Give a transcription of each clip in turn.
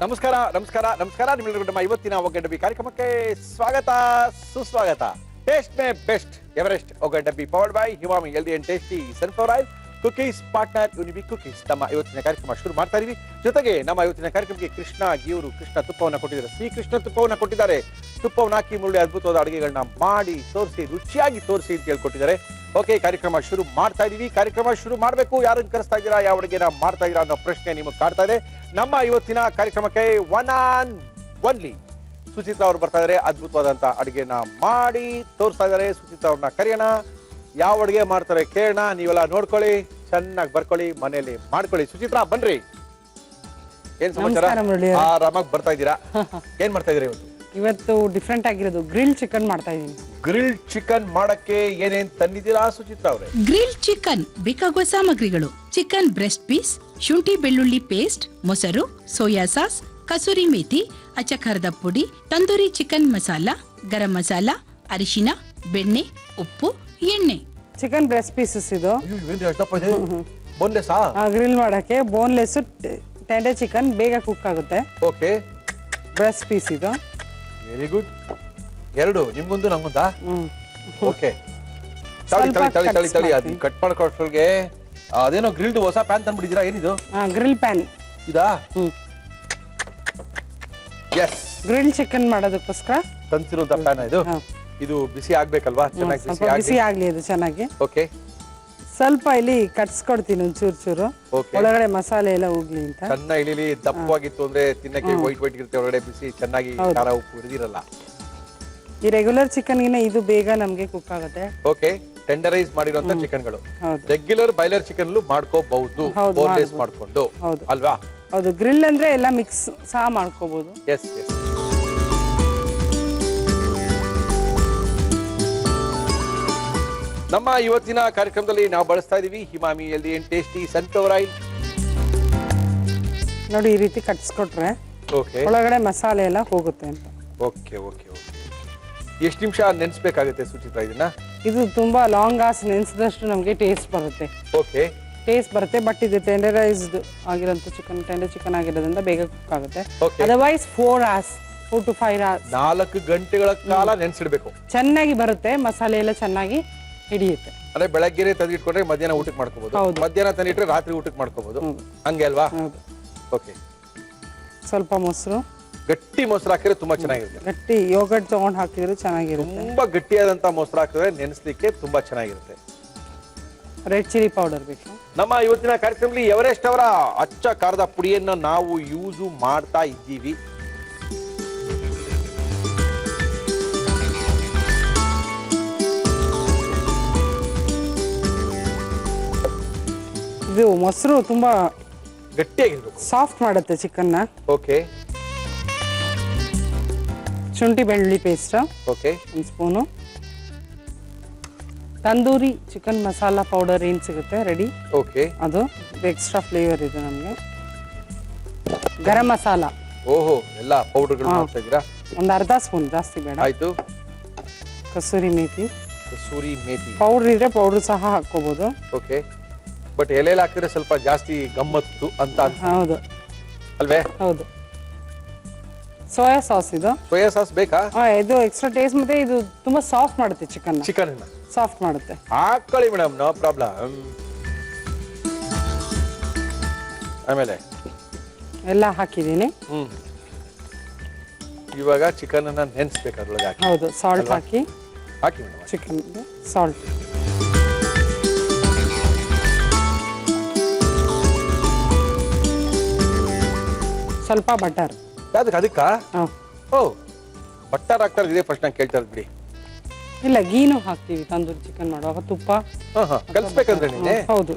ನಮಸ್ಕಾರ ನಮಸ್ಕಾರ ನಮಸ್ಕಾರ ನಿಮ್ಮೆಲ್ಲರಿಗೂ ನಮ್ಮ ಇವತ್ತಿನ ಒಗ್ಗಡ್ಡಬ್ಬಿ ಕಾರ್ಯಕ್ರಮಕ್ಕೆ ಸ್ವಾಗತ ಸುಸ್ವಾಗತ. ಟೇಸ್ಟ್ ಮೇ ಬೆಸ್ಟ್ ಎವರೆಸ್ಟ್ ಒಗ್ಗಡ್ಡಬ್ಬಿ powered by Himami healthy and tasty sunflower oil cookies partner Unibic cookies. ನಮ್ಮ ಇವತ್ತಿನ ಕಾರ್ಯಕ್ರಮ ಶುರು ಮಾಡ್ತಾ ಇದೀವಿ. ಜೊತೆಗೆ ನಮ್ಮ ಇವತ್ತಿನ ಕಾರ್ಯಕ್ರಮಕ್ಕೆ ಕೃಷ್ಣ ಗೀವರು ಕೃಷ್ಣ ತುಪ್ಪವನ್ನು ಕೊಟ್ಟಿದ್ದಾರೆ. ಶ್ರೀ ಕೃಷ್ಣ ತುಪ್ಪವನ್ನು ಕೊಟ್ಟಿದ್ದಾರೆ. ತುಪ್ಪವನ್ನು ಹಾಕಿ ಮುಳ್ಳಿ ಅದ್ಭುತವಾದ ಅಡುಗೆಗಳನ್ನ ಮಾಡಿ ತೋರಿಸಿ ರುಚಿಯಾಗಿ ತೋರಿಸಿ ಅಂತ ಹೇಳ್ಕೊಟ್ಟಿದ್ದಾರೆ. ಓಕೆ, ಕಾರ್ಯಕ್ರಮ ಶುರು ಮಾಡ್ತಾ ಇದೀವಿ. ಕಾರ್ಯಕ್ರಮ ಶುರು ಮಾಡಬೇಕು. ಯಾರನ್ನು ಕರೆಸ್ತಾ ಇದ್ದೀರಾ, ಯಾವ ಅಡುಗೆನ ಮಾಡ್ತಾ ಇದ್ದೀರಾ ಅನ್ನೋ ಪ್ರಶ್ನೆ ನಿಮಗೆ ಕಾಡ್ತಾ ಇದೆ. ನಮ್ಮ ಇವತ್ತಿನ ಕಾರ್ಯಕ್ರಮಕ್ಕೆ ಒನ್ ಆನ್ ಒನ್ಲಿ ಸುಚಿತಾ ಅವರು ಬರ್ತಾ ಇದ್ದಾರೆ. ಅದ್ಭುತವಾದಂತ ಅಡುಗೆನ ಮಾಡಿ ತೋರಿಸ್ತಾ ಇದ್ದಾರೆ. ಸುಚಿತಾ ಅವ್ರನ್ನ ಕರೆಯೋಣ. ಯಾವ ಅಡುಗೆ ಮಾಡ್ತಾರೆ ಕೇಳೋಣ. ನೀವೆಲ್ಲ ನೋಡ್ಕೊಳ್ಳಿ, ಚೆನ್ನಾಗಿ ಬರ್ಕೊಳ್ಳಿ, ಮನೆಯಲ್ಲಿ ಮಾಡ್ಕೊಳ್ಳಿ. ಸುಚಿತ್ರಾ ಬನ್ರಿ. ಏನ್ ಸಮಾಚಾರ? ಆರಾಮಾಗಿ ಬರ್ತಾ ಇದ್ದೀರಾ? ಏನ್ ಮಾಡ್ತಾ ಇದ್ದೀರಾ ಇವತ್ತು? ಇವತ್ತು ಡಿಫ್ರೆಂಟ್ ಆಗಿರೋದು ಗ್ರಿಲ್ ಚಿಕನ್ ಮಾಡ್ತಾ ಇದೀನಿ. ಗ್ರಿಲ್ ಚಿಕನ್ ಮಾಡಕ್ಕೆ ಏನೇನ್ ತಂದಿದ್ದೀರಾ ಸುಚಿತ್ರಾ ಅವರೇ? ಗ್ರಿಲ್ ಚಿಕನ್ ಬೇಕಾಗುವ ಸಾಮಗ್ರಿಗಳು: ಚಿಕನ್ ಬ್ರೆಸ್ಟ್ ಪೀಸ್, ಶುಂಠಿ ಬೆಳ್ಳುಳ್ಳಿ ಪೇಸ್ಟ್, ಮೊಸರು, ಸೋಯಾ ಸಾಸ್, ಕಸೂರಿ ಮೇಥಿ, ಅಚ್ಚಖಾರದ ಪುಡಿ, ತಂದೂರಿ ಚಿಕನ್ ಮಸಾಲ, ಗರಂ ಮಸಾಲ, ಅರಿಶಿನ, ಬೆಣ್ಣೆ, ಉಪ್ಪು, ಎಣ್ಣೆ. ಚಿಕನ್ ಬ್ರೆಸ್ಟ್ ಪೀಸಸ್ ಇದು ಬೋನ್ಲೆಸ್ಸಾ? ಗ್ರಿಲ್ ಮಾಡಕ್ಕೆ ಬೋನ್ಲೆಸ್ ಟೆಂಡರ್ ಚಿಕನ್ ಬೇಗ ಕುಕ್ ಆಗುತ್ತೆ. ಓಕೆ, ಬ್ರೆಸ್ಟ್ ಪೀಸ್ ಇದು. Very good. ಎರಡು ನಿಮ್ಗೊಂದು ನಮ್ಗೊಂದಾ? ಓಕೆ, ತಳಿ ತಳಿ ತಳಿ ತಳಿ ತಳಿ ಅದು ಕಟ್ ಮಾಡ್ಕೊಳ್ಗೆ ಅದೇನೋ ಗ್ರಿಲ್ಡ್ ಹೊಸ ಪ್ಯಾನ್ ತಂದ್ಬಿಟ್ಟಿದ್ದೀರಾ? ಏನಿದು? ಗ್ರಿಲ್ ಪ್ಯಾನ್ ಇದಾ? ಎಸ್, ಗ್ರಿಲ್ ಚಿಕನ್ ಮಾಡೋದಕ್ಕೋಸ್ಕರ ತಂತಿರುವಂತ ಪ್ಯಾನ್ ಇದು. ಇದು ಬಿಸಿ ಆಗ್ಬೇಕಲ್ವಾ? ಚೆನ್ನಾಗಿ ಬಿಸಿ ಆಗ್ಲಿ ಇದು ಚೆನ್ನಾಗಿ. ಓಕೆ, ಸ್ವಲ್ಪ ಇಲ್ಲಿ ಕಟ್ಸ್ಕೊಡ್ತೀನಿ ಒಂಚೂರು ಚೂರು, ಒಳಗಡೆ ಮಸಾಲೆ ಎಲ್ಲ ಹೋಗ್ಲಿ ಅಂತ. ಚೆನ್ನಾಗಿ ಇಳಿಲಿ. ದಪ್ಪವಾಗಿತ್ತು ಅಂದ್ರೆ ತಿನ್ನಕ್ಕೆ ವೈಟ್ ವೈಟ್ ಇರುತ್ತೆ, ಒಳಗಡೆ ಬಿಸಿ ಚೆನ್ನಾಗಿ ಖಾರ ಉಪ್ಪು ಹಿಡಿದಿರಲ್ಲ. ಈ ರೆಗ್ಯುಲರ್ ಚಿಕನ್ಗಿನ ಇದು ಬೇಗ ನಮ್ಗೆ ಕುಕ್ ಆಗುತ್ತೆ. ಓಕೆ, ಟೆಂಡರೈಸ್ ಮಾಡಿರುವಂತ ಚಿಕನ್ಗಳು ರೆಗ್ಯುಲರ್ ಬಾಯ್ಲರ್ ಚಿಕನ್ ಮಾಡ್ಕೋಬಹುದು, ಬೋನ್ಲೆಸ್ ಮಾಡ್ಕೊಂಡು ಅಲ್ವಾ? ಹೌದು, ಗ್ರಿಲ್ ಅಂದ್ರೆ ಎಲ್ಲ ಮಿಕ್ಸ್ ಸಹ ಮಾಡ್ಕೋಬಹುದು. Yes yes. ನಮ್ಮ ಇವತ್ತಿನ ಕಾರ್ಯಕ್ರಮದಲ್ಲಿ ನಾವು ಬಳಸ್ತಾ ಇದೀವಿ Himami healthy and tasty sunflower oil. ನೋಡಿ, ಈ ರೀತಿ ಕಟ್ಸ್ಕೊಟ್ರೆ ಓಕೆ, ಒಳಗಡೆ ಮಸಾಲೆ ಎಲ್ಲ ಹೋಗುತ್ತೆ ಅಂತ. Okay okay okay. ಎಷ್ಟು ನಿಮಿಷ ನೆನೆಸ್ಬೇಕಾಗುತ್ತೆ ಸುಚಿತ್ರಾ ಇದನ್ನ? ಇದು ತುಂಬಾ ಲಾಂಗ್ ಆಸ್ ನೆನೆಸಿದಷ್ಟು ನಮಗೆ ಟೇಸ್ಟ್ ಬರುತ್ತೆ. ಓಕೆ, ಟೇಸ್ಟ್ ಬರುತ್ತೆ. ಬಟ್ ಇದು ಟೆಂಡರೈಸ್ಡ್ ಆಗಿರೋಂಥ ಚಿಕನ್, ಟೆಂಡರ್ ಚಿಕನ್ ಆಗಿರೋದ್ರಿಂದ ಬೇಗ ಕುಕ್ ಆಗುತ್ತೆ. Okay. ಅದರ್ವೈಸ್ 4 to 5 hours 4 ಗಂಟೆಗಳ ಕಾಲ ನೆನೆಸಿಡ್ಬೇಕು. ಚೆನ್ನಾಗಿ ಬರುತ್ತೆ, ಮಸಾಲೆ ಎಲ್ಲ ಚೆನ್ನಾಗಿ ಹಿಡಿಯುತ್ತೆ. ಅಂದ್ರೆ ಬೆಳಗ್ಗೆ ತಂದಿಟ್ಕೊಂಡ್ರೆ ಮಧ್ಯಾಹ್ನ ಊಟಕ್ಕೆ ಮಾಡ್ಕೋಬಹುದು, ಮಧ್ಯಾಹ್ನ ತಂದಿಟ್ರೆ ರಾತ್ರಿ ಊಟಕ್ಕೆ ಮಾಡ್ಕೋಬಹುದು, ಹಂಗೆ ಅಲ್ವಾ? ಓಕೆ. ಸ್ವಲ್ಪ ಮೊಸರು, ಗಟ್ಟಿ ಮೊಸರು ಹಾಕಿದ್ರೆ ತುಂಬಾ ಚೆನ್ನಾಗಿರುತ್ತೆ. ಗಟ್ಟಿ ಯೋಗರ್ಟ್ ತಗೊಂಡು ಹಾಕಿದ್ರೆ ಚೆನ್ನಾಗಿರುತ್ತೆ. ತುಂಬಾ ಗಟ್ಟಿಯಾದಂತ ಮೊಸರು ಹಾಕಿದ್ರೆ ನೆನೆಸ್ಲಿಕ್ಕೆ ತುಂಬಾ ಚೆನ್ನಾಗಿರುತ್ತೆ. ರೆಡ್ ಚಿಲ್ಲಿ ಪೌಡರ್ ಬೇಕು. ನಮ್ಮ ಇವತ್ತಿನ ಕಾರ್ಯಕ್ರಮದಲ್ಲಿ ಎವರೆಸ್ಟ್ ಅವರ ಅಚ್ಚ ಖಾರದ ಪುಡಿಯನ್ನ ನಾವು ಯೂಸ್ ಮಾಡ್ತಾ ಇದ್ದೀವಿ. ಇದು ಮೊಸರು ತುಂಬಾ ಗಟ್ಟಿಯಾಗಿರ್ಬೇಕು, ಸಾಫ್ಟ್ ಮಾಡುತ್ತೆ ಚಿಕನ್ನ. ಓಕೆ. ಶುಂಠಿ ಬೆಳ್ಳುಳ್ಳಿ paste okay, 1 spoon. Tandoori chicken masala powder ಏನ್ ಸಿಗುತ್ತೆ ರೆಡಿ, ಓಕೆ, ಅದು ಎಕ್ಸ್ಟ್ರಾ ಫ್ಲೇವರ್ ಇದೆ ನಮಗೆ. ಗರಂ ಮಸಾಲ, ಓಹೋ, ಎಲ್ಲ ಪೌಡರ್ಗಳು ಮಾಡ್ತಾ ಇದ್ದೀರಾ? ಒಂದು ಅರ್ಧ ಸ್ಪೂನ್, ಜಾಸ್ತಿ ಬೇಡ. ಆಯ್ತು. ಕಸೂರಿ ಮೇಥಿ, ಕಸೂರಿ ಮೇಥಿ ಪೌಡರ್ ಇದ್ರೆ ಪೌಡರ್ ಸಹ ಹಾಕೋಬಹುದು. ಓಕೆ, ಬಟ್ ಎಲೆಯಲ್ಲಿ ಹಾಕಿದ್ರೆ ಸ್ವಲ್ಪ ಜಾಸ್ತಿ ಗಮ್ಮತ್ತು ಅಂತ. ಹೌದು ಅಲ್ವೇ? ಹೌದು. ಸೋಯಾ ಸಾಸ್, ಇದು ಸೋಯಾ ಸಾಸ್ ಬೇಕಾ? ಇದು ಎಕ್ಸ್ಟ್ರಾ ಟೇಸ್ಟ್, ಮತ್ತೆ ಇದು ತುಂಬಾ ಸಾಫ್ಟ್ ಮಾಡುತ್ತೆ ಚಿಕನ್ ಸಾಫ್ಟ್ ಮಾಡುತ್ತೆ. ಹಾಕೊಳ್ಳಿ ಮೇಡಮ್, ನೋ ಪ್ರಾಬ್ಲಮ್. ಆಮೇಲೆ ಎಲ್ಲ ಹಾಕಿದೀನಿ. ಇವಾಗ ಚಿಕನ್ ಅನ್ನ ನೆನೆಸ್ಬೇಕು ಅದ್ರೊಳಗೆ ಹಾಕಿ. ಹೌದು, ಸಾಲ್ಟ್ ಹಾಕಿ ಮೇಡಮ್. ಚಿಕನ್ ಸಾಲ್ಟ್, ಸ್ವಲ್ಪ ಬಟರ್. ಅದಕ್ಕ ಓ, ಬಟರ್ ಹಾಕ್ತಾರೆ, ಇದೇ ಫಸ್ಟ್ ನಾನು ಕೇಳ್ತಾ ಇದ್ಬಿಡಿ. ಇಲ್ಲ, ಗೀನು ಹಾಕ್ತೀವಿ ತಂದೂರಿ ಚಿಕನ್ ಮಾಡುವಾಗ. ತುಪ್ಪ ಕಲಿಸ್ಬೇಕಂದ್ರೆ ನೀನೆ? ಹೌದು,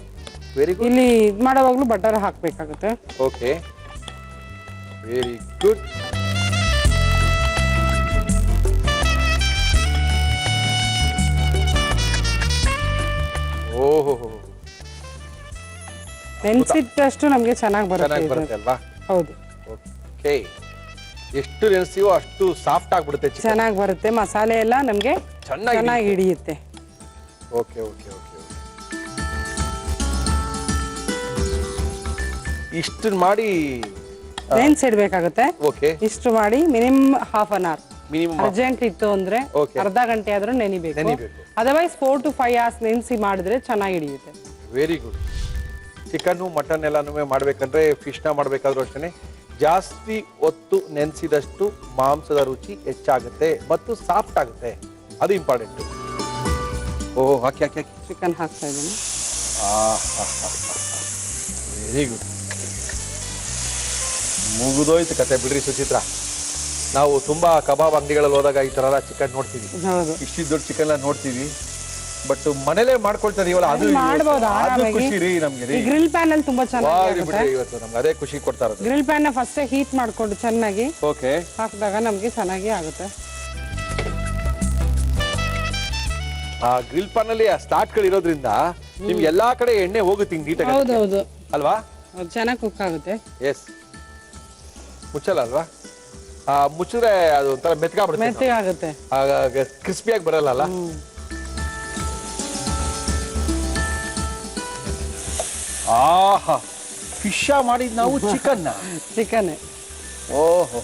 ವೆರಿ ಗುಡ್. ಇಲ್ಲಿ ಇದು ಮಾಡುವಾಗಲೂ ಬಟರ್ ಹಾಕ್ಬೇಕಾಗುತ್ತೆ. Okay, very good. ಓಹೋ, ನೆನೆಸಿಟ್ಟಷ್ಟು ನಮಗೆ ಚೆನ್ನಾಗಿ ಬರುತ್ತೆ ಅಲ್ವಾ? ಹೌದು. ಓಕೆ, ಎಷ್ಟು ನೆನೆಸ್ತೀವೋ ಅಷ್ಟು ಸಾಫ್ಟ್ ಆಗ್ಬಿಡುತ್ತೆ, ಚೆನ್ನಾಗಿ ಬರುತ್ತೆ. ಮಸಾಲೆ ಎಲ್ಲ ನಮಗೆ ಚೆನ್ನಾಗಿ ಹಿಡಿಯುತ್ತೆ. Okay okay okay. ಇಷ್ಟನ್ನ ಮಾಡಿ ನೆನ್ಸಿಡ್ಬೇಕಾಗುತ್ತೆ. ಓಕೆ. ಇಷ್ಟು ಮಾಡಿ minimum half an hour. Minimum urgent ಇತ್ತು ಅಂದ್ರೆ ಅರ್ಧ ಗಂಟೆ ಆದ್ರೂ ನೆನಿಬೇಕು. ಅದರ್ವೈಸ್ 4 to 5 hours ನೆನೆಸಿ ಮಾಡಿದ್ರೆ ಚೆನ್ನಾಗಿ ಹಿಡಿಯುತ್ತೆ. Very good. ಚಿಕನ್ನು ಮಟನ್ ಎಲ್ಲಾನು ಮಾಡ್ಬೇಕಂದ್ರೆ ಫಿಶ್ನ ಮಾಡ್ಬೇಕಾದ್ರೂ ಅಷ್ಟೇ ಜಾಸ್ತಿ ಹೊತ್ತು ನೆನೆಸಿದಷ್ಟು ಮಾಂಸದ ರುಚಿ ಹೆಚ್ಚಾಗುತ್ತೆ ಮತ್ತು ಸಾಫ್ಟ್ ಆಗುತ್ತೆ. ಅದು ಇಂಪಾರ್ಟೆಂಟ್. ಓಹ್ ಹಾಕಿ ಹಾಕಿ ಹಾಕಿ ಚಿಕನ್ ಹಾಕ್ತಾ ಇದ್ದೀನಿ. Very good. ಮುಗಿದೋಯ್ತು ಕತೆ ಬಿಡ್ರಿ ಸುಚಿತ್ರ. ನಾವು ತುಂಬಾ ಕಬಾಬ್ ಅಂಗಡಿಗಳಲ್ಲಿ ಹೋದಾಗ ಈ ತರ ಚಿಕನ್ ನೋಡ್ತೀವಿ, ಇಷ್ಟಿದ್ ದೊಡ್ಡ ಚಿಕನ್ ನೋಡ್ತೀವಿ. ಬಟ್ ಮನೇಲೆ ಮಾಡ್ಕೊಳ್ತಾ ಇದೀವಲ್ಲ ಅದು ಖುಷಿ ರೀ ನಮ್ಗೆ. ಗ್ರಿಲ್ ಪ್ಯಾನ್ ಅಲ್ಲಿ ತುಂಬಾ ಚೆನ್ನಾಗಿ ಇವತ್ತು ನಮ್ಗೆ ಅದೇ ಖುಷಿ ಕೊಡ್ತಾ ಇರೋದು. ಗ್ರಿಲ್ ಪ್ಯಾನ್ ನ ಫಸ್ಟ್ ಹೀಟ್ ಮಾಡ್ಕೊಂಡು ಚೆನ್ನಾಗಿ ಓಕೆ ಹಾಕಿದಾಗ ನಮ್ಗೆ ಚೆನ್ನಾಗಿ ಆಗುತ್ತೆ. ಆ ಗ್ರಿಲ್ ಪ್ಯಾನ್ ಅಲ್ಲಿ ಆ ಸ್ಟಾರ್ಟ್ ಗಳು ಇರೋದ್ರಿಂದ ನಿಮ್ಗೆ ಎಲ್ಲಾ ಕಡೆ ಎಣ್ಣೆ ಹೋಗುತ್ತೆ ನೀಟಾಗಿ. ಹೌದೌದು ಅಲ್ವಾ? ಚೆನ್ನಾಗಿ ಕುಕ್ ಆಗುತ್ತೆ. ಎಸ್. ಮುಚ್ಚಲ್ಲ ಅಲ್ವಾ? ಮುಚ್ಚಿದ್ರೆ ಅದು ಒಂಥರ ಮೆತ್ತಗಾಗುತ್ತೆ, ಕ್ರಿಸ್ಪಿಯಾಗಿ ಬರಲ್ಲ. ಆಹಾ, ಫಿಶ್ ಮಾಡಿದ್ ನಾವು ಚಿಕನ್. ಓಹೋ,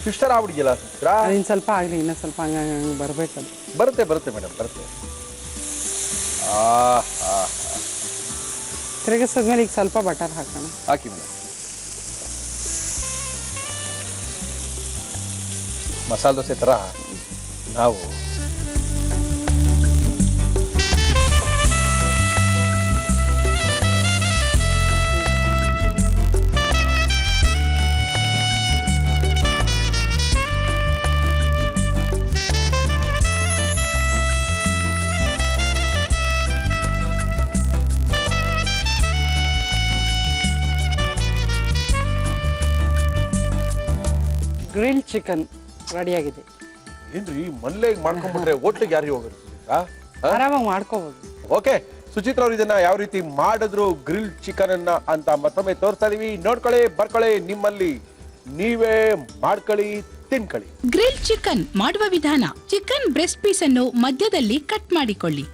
ಫಿಶ್ ತರ ಆಗ್ಬಿಡಿಯಲ್ಲ. ಇನ್ನು ಸ್ವಲ್ಪ ಆಗಲಿ, ಇನ್ನೂ ಸ್ವಲ್ಪ ಹಂಗೆ ಬರಬೇಕದು. ಬರುತ್ತೆ ಮೇಡಮ್, ಬರುತ್ತೆ. ತಿರುಗಿಸಿದ್ಮೇಲೆ ಈಗ ಸ್ವಲ್ಪ ಬಟರ್ ಹಾಕೋಣ. ಹಾಕಿ ಮೇಡಮ್. ಮಸಾಲೆ ದೋಸೆ ಥರ ನಾವು ಗ್ರಿಲ್ ಚಿಕನ್ ರೆಡಿಯಾಗಿದೆ. ಏನ್ರಿ ಮನೇಲೆ ಮಾಡ್ಕೊಂಡ್ಬಿಟ್ರೆ ಹೋಟ್ಲಿಗೆ ಯಾರಿಗೆ ಹೋಗೋದು? ಆರಾಮಾಗಿ ಮಾಡ್ಕೋಬಹುದು. ಓಕೆ, ಸುಚಿತ್ರ ಅವ್ರು ಇದನ್ನ ಯಾವ ರೀತಿ ಮಾಡಿದ್ರು ಗ್ರಿಲ್ ಚಿಕನ್ ಅನ್ನ ಅಂತ ಮತ್ತೊಮ್ಮೆ ತೋರಿಸ್ತಾ ಇದೀವಿ. ನೋಡ್ಕೊಳ್ಳಿ, ಬರ್ಕೊಳ್ಳಿ, ನಿಮ್ಮಲ್ಲಿ ನೀವೇ ಮಾಡ್ಕೊಳ್ಳಿ, ತಿನ್ಕೊಳ್ಳಿ. ಗ್ರಿಲ್ ಚಿಕನ್ ಮಾಡುವ ವಿಧಾನ: ಚಿಕನ್ ಬ್ರೆಸ್ಟ್ ಪೀಸ್ ಅನ್ನು ಮಧ್ಯದಲ್ಲಿ ಕಟ್ ಮಾಡಿಕೊಳ್ಳಿ.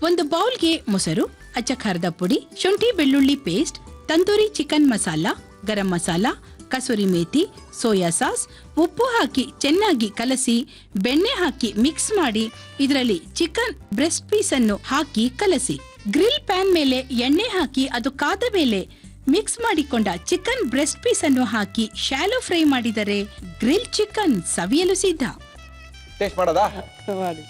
ಒಂದು ಬೌಲ್ಗೆ ಮೊಸರು, ಅಚ್ಚ ಖಾರದ ಪುಡಿ, ಶುಂಠಿ ಬೆಳ್ಳುಳ್ಳಿ paste, tandoori chicken masala, garam masala, kasuri methi, soya sauce, ಉಪ್ಪು ಹಾಕಿ ಚೆನ್ನಾಗಿ ಕಲಸಿ ಬೆಣ್ಣೆ ಹಾಕಿ ಮಿಕ್ಸ್ ಮಾಡಿ ಇದರಲ್ಲಿ ಚಿಕನ್ ಬ್ರೆಸ್ಟ್ ಪೀಸ್ ಅನ್ನು ಹಾಕಿ ಕಲಸಿ. ಗ್ರಿಲ್ ಪ್ಯಾನ್ ಮೇಲೆ ಎಣ್ಣೆ ಹಾಕಿ ಅದು ಕಾದ ಮೇಲೆ ಮಿಕ್ಸ್ ಮಾಡಿಕೊಂಡ ಚಿಕನ್ ಬ್ರೆಸ್ಟ್ ಪೀಸ್ ಅನ್ನು ಹಾಕಿ ಶಾಲೋ ಫ್ರೈ ಮಾಡಿದರೆ ಗ್ರಿಲ್ ಚಿಕನ್ ಸವಿಯಲು ಸಿದ್ಧ. ಟೇಸ್ಟ್ ಮಾಡೋದಾ? ಮಾಡಿ.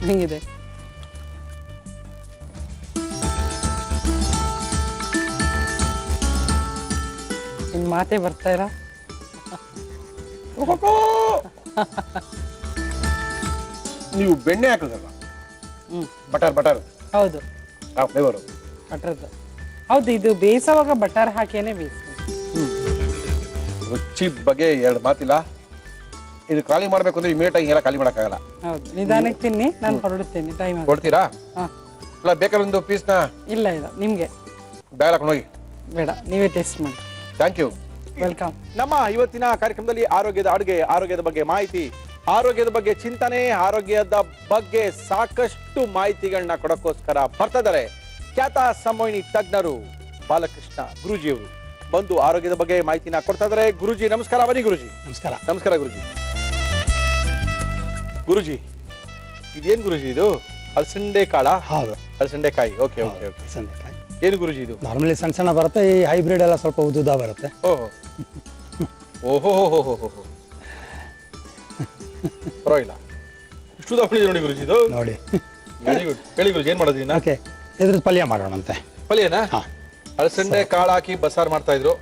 ಹೆಂಗಿದೆ? ಇನ್ ಮಾತೇ ಬರ್ತಾ ಇಲ್ಲ. ನೀವು ಬೆಣ್ಣೆ ಹಾಕಿದ್ರಲ್ಲ, ಬಟರ್ ಹೌದು, ಫ್ಲೇವರ್ ಬಟರ್ದು ಹೌದು. ಇದು ಬೇಯಿಸುವಾಗ ಬಟರ್ ಹಾಕಿಯೇ ಬೇಯಿಸ್ತೀವಿ. ರುಚಿ ಬಗ್ಗೆ ಎರಡು ಮಾತಿಲ್ಲ. ಇದು ಖಾಲಿ ಮಾಡ್ಬೇಕು ಅಂದ್ರೆ ಇಮಿಡಿಯೇಟ್ ಆಗಿ ಎಲ್ಲ ಖಾಲಿ ಮಾಡಕ್ಕಾಗಲ್ಲ. ಹೌದು, ನಿಧಾನಕ್ಕೆ ತಿನ್ನಿ, ನಾನು ಹೊರಡುತ್ತೇನೆ. ಟೈಮ್ ಕೊಡ್ತೀರಾ? ಇಲ್ಲ ಬೇಕಾದ್ರೆ ಒಂದು ಪೀಸ್ನ. ಇಲ್ಲ ನಿಮ್ಗೆ ಬ್ಯಾಗ್ ಹಾಕೊಂಡು ಹೋಗಿ. ಬೇಡ, ನೀವೇ ಟೇಸ್ಟ್ ಮಾಡಿ. Thank you, welcome. ನಮ್ಮ ಇವತ್ತಿನ ಕಾರ್ಯಕ್ರಮದಲ್ಲಿ ಆರೋಗ್ಯದ ಅಡುಗೆ, ಆರೋಗ್ಯದ ಬಗ್ಗೆ ಮಾಹಿತಿ, ಆರೋಗ್ಯದ ಬಗ್ಗೆ ಚಿಂತನೆ, ಆರೋಗ್ಯದ ಬಗ್ಗೆ ಸಾಕಷ್ಟು ಮಾಹಿತಿಗಳನ್ನ ಕೊಡೋಕ್ಕೋಸ್ಕರ ಬರ್ತಾ ಇದ್ದಾರೆ ಖ್ಯಾತ ಸಂಮೋಹಿನಿ ತಜ್ಞರು ಬಾಲಕೃಷ್ಣ ಗುರೂಜಿಯವರು. ಬಂದು ಆರೋಗ್ಯದ ಬಗ್ಗೆ ಮಾಹಿತಿನ ಕೊಡ್ತಾ ಇದ್ದಾರೆ. ಗುರೂಜಿ ನಮಸ್ಕಾರ. ಬನ್ನಿ ಗುರೂಜಿ. ನಮಸ್ಕಾರ. ನಮಸ್ಕಾರ ಗುರೂಜಿ. ಗುರೂಜಿ, ಇದೇನ್ ಗುರೂಜಿ ಇದು? ಅಲಸಂಡೆ ಕಾಳ? ಹೌದು, ಅಲಸಂಡೆ ಕಾಯಿ. Okay okay okay. ಅಲಸಂದೆಕಾಯಿ ಏನು ಗುರೂಜಿ ಇದು? ನಾರ್ಮಲಿ ಸಣ್ಣ ಸಣ್ಣ ಬರುತ್ತೆ, ಈ ಹೈಬ್ರಿಡ್ ಎಲ್ಲ ಸ್ವಲ್ಪ ಉದ್ದುದ ಬರುತ್ತೆ. ಓಹೋ ಓಹೋ ಹೋ ಪರವಾಗಿಲ್ಲ, ಇಷ್ಟು ದಪ್ಪಳಿದೆ ನೋಡಿ ಗುರೂಜಿ ಇದು. ನೋಡಿ, ವೆರಿ ಗುಡ್. ಹೇಳಿ ಗುರೂಜಿ, ಏನ್ ಮಾಡೋದು? ಓಕೆ, ಇದ್ರದ್ದು ಪಲ್ಯ ಮಾಡೋಣಂತೆ. ಪಲ್ಯನಾ? ಹಾಂ, ಅಲಸಂಡೆ ಕಾಳು ಹಾಕಿ ಬಸಾರ್ ಮಾಡ್ತಾ ಇದ್ರು,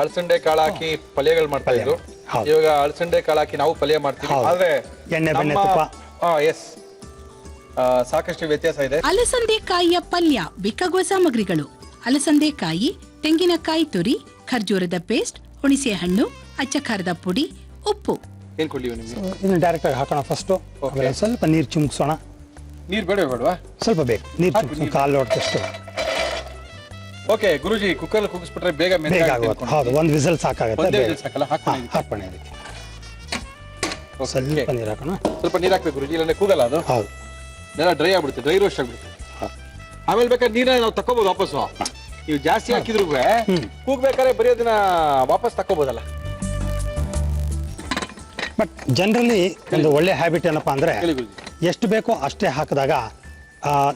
ಅಲಸಂಡೆ ಕಾಳು ಹಾಕಿ ಪಲ್ಯಗಳು ಮಾಡ್ತಾ ಇದ್ರು. ಇವಾಗ ಅಲಸಂಡೆ ಕಾಳು ಹಾಕಿ ನಾವು ಪಲ್ಯ ಮಾಡ್ತೀವಿ. ಆದ್ರೆ ಎಣ್ಣೆ ಬೆಣ್ಣೆ ತುಪ್ಪ. ಎಸ್, ಸಾಕಷ್ಟು ವ್ಯತ್ಯಾಸ ಇದೆ. ಅಲಸಂದೆಕಾಯಿಯ ಪಲ್ಯ ಬೇಕಾಗುವ ಸಾಮಗ್ರಿಗಳು: ಅಲಸಂದೆಕಾಯಿ, ತೆಂಗಿನಕಾಯಿ ತುರಿ, ಖರ್ಜೂರದ ಪೇಸ್ಟ್, ಹುಣಸೆ ಹಣ್ಣು, ಅಚ್ಚ ಖಾರದ ಪುಡಿ, ಉಪ್ಪು. ಏನ್ ಕೊಡ್ಲಿ ನಿಮ್ಗೆ? ಇದನ್ನ ಡೈರೆಕ್ಟ್ ಆಗಿ ಹಾಕೋಣ ಫಸ್ಟು. ಆಮೇಲೆ ಸ್ವಲ್ಪ ನೀರು ಚಿಮ್ಕಿಸೋಣ. ನೀರು ಬೇಡವಾ? ಸ್ವಲ್ಪ ಬೇಕು, ನೀರು ಚಿಮ್ಕಿಸೋಣ, ಕಾಲು ಲೋಟದಷ್ಟು. ಓಕೆ ಗುರೂಜಿ, ಕುಕ್ಕರ್ ಕೂಗಿಸ್ಬಿಟ್ರೆ ಬೇಗ ಆಗುತ್ತೆ. ಹೌದು, ಒಂದು ವಿಸಲ್ ಸಾಕಾಗುತ್ತೆ. ಸಾಕಲ್ಲ? ಹಾಕೋಣ ಇದಕ್ಕೆ. ಸ್ವಲ್ಪ ನೀರು ಹಾಕೋಣ. ಸ್ವಲ್ಪ ನೀರು ಹಾಕ್ಬೇಕು ರುಚಿ, ಇಲ್ಲಾಂದ್ರೆ ಕೂಗಲ್ಲ ಅದು, ಹೌದು. ನೆಲ ಡ್ರೈ ಆಗ್ಬಿಡುತ್ತೆ, ಡ್ರೈ ರೋಸ್ಟ್ ಆಗ್ಬಿಡುತ್ತೆ. ಆಮೇಲೆ ಬೇಕಾದ್ರೆ ನೀರನ್ನ ನಾವು ತಕೋಬಹುದು ವಾಪಸ್ಸು. ನೀವು ಜಾಸ್ತಿ ಹಾಕಿದ್ರು ಕೂಗ್ಬೇಕಾದ್ರೆ ಬರೀ ಅದನ್ನ ವಾಪಸ್ ತಕೋಬಹುದಲ್ಲ. ಬಟ್ ಜನರಲಿ ಒಂದು ಒಳ್ಳೆ ಹ್ಯಾಬಿಟ್ ಏನಪ್ಪಾ ಅಂದ್ರೆ ಹೇಳಿ ಗುರುಜಿ. ಎಷ್ಟು ಬೇಕೋ ಅಷ್ಟೇ ಹಾಕಿದಾಗ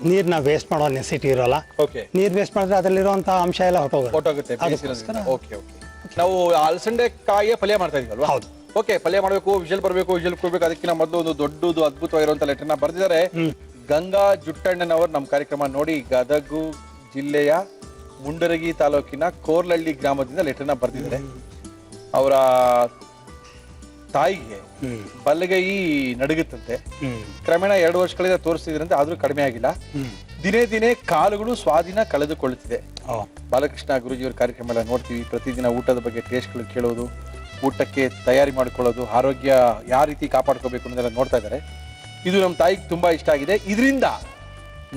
ನೀರ್ನ ವೇಸ್ಟ್ ಮಾಡೋ ನೆಸಿಟಿ ಇರೋಲ್ಲ. ಓಕೆ, ನೀರ್ ವೇಸ್ಟ್ ಮಾಡಿದ್ರೆ ಅದರಲ್ಲಿರುವಂತ ಅಂಶ ಎಲ್ಲ ಹೊಟ್ಟೋಗುತ್ತೆ. Okay okay. ನಾವು ಅಲಸಂಡೆ ಕಾಯಿಯ ಪಲ್ಯ ಮಾಡ್ತಾ ಇದೀವಲ್ವಾ? ಹೌದು. ಓಕೆ, ಪಲ್ಯ ಮಾಡಬೇಕು, ವಿಷಲ್ ಬರಬೇಕು, ವಿಷಲ್ ಕೊಡ್ಬೇಕು. ಅದಕ್ಕಿಂತ ಮೊದಲು ಒಂದು ದೊಡ್ಡದು ಅದ್ಭುತವಾಗಿರುವಂತ ಲೆಟರ್ನ ಬರೆದಿದ್ದಾರೆ ಗಂಗಾ ಜುಟ್ಟಣ್ಣನವರು. ನಮ್ಮ ಕಾರ್ಯಕ್ರಮ ನೋಡಿ ಗದಗು ಜಿಲ್ಲೆಯ ಮುಂಡರಗಿ ತಾಲೂಕಿನ ಕೋರ್ಲಹಳ್ಳಿ ಗ್ರಾಮದಿಂದ ಲೆಟರ್ನ ಬರೆದಿದ್ದಾರೆ. ಅವರ ತಾಯಿಗೆ ಬಲಗೈ ನಡುಗುತ್ತಂತೆ. ಕ್ರಮೇಣ 2 ವರ್ಷಗಳಿಂದ ತೋರಿಸ್ತಿದ್ರಂತೆ, ಆದ್ರೂ ಕಡಿಮೆ ಆಗಿಲ್ಲ. ದಿನೇ ದಿನೇ ಕಾಲುಗಳು ಸ್ವಾಧೀನ ಕಳೆದುಕೊಳ್ಳುತ್ತಿದೆ. ಬಾಲಕೃಷ್ಣ ಗುರುಜಿಯವರ ಕಾರ್ಯಕ್ರಮ ಎಲ್ಲ ನೋಡ್ತೀವಿ. ಪ್ರತಿದಿನ ಊಟದ ಬಗ್ಗೆ ಟೇಸ್ಟ್ಗಳು ಕೇಳೋದು, ಊಟಕ್ಕೆ ತಯಾರಿ ಮಾಡ್ಕೊಳ್ಳೋದು, ಆರೋಗ್ಯ ಯಾವ ರೀತಿ ಕಾಪಾಡ್ಕೋಬೇಕು ಅನ್ನೋದೆಲ್ಲ ನೋಡ್ತಾ ಇದ್ದಾರೆ. ಇದು ನಮ್ಮ ತಾಯಿಗೆ ತುಂಬಾ ಇಷ್ಟ ಆಗಿದೆ. ಇದರಿಂದ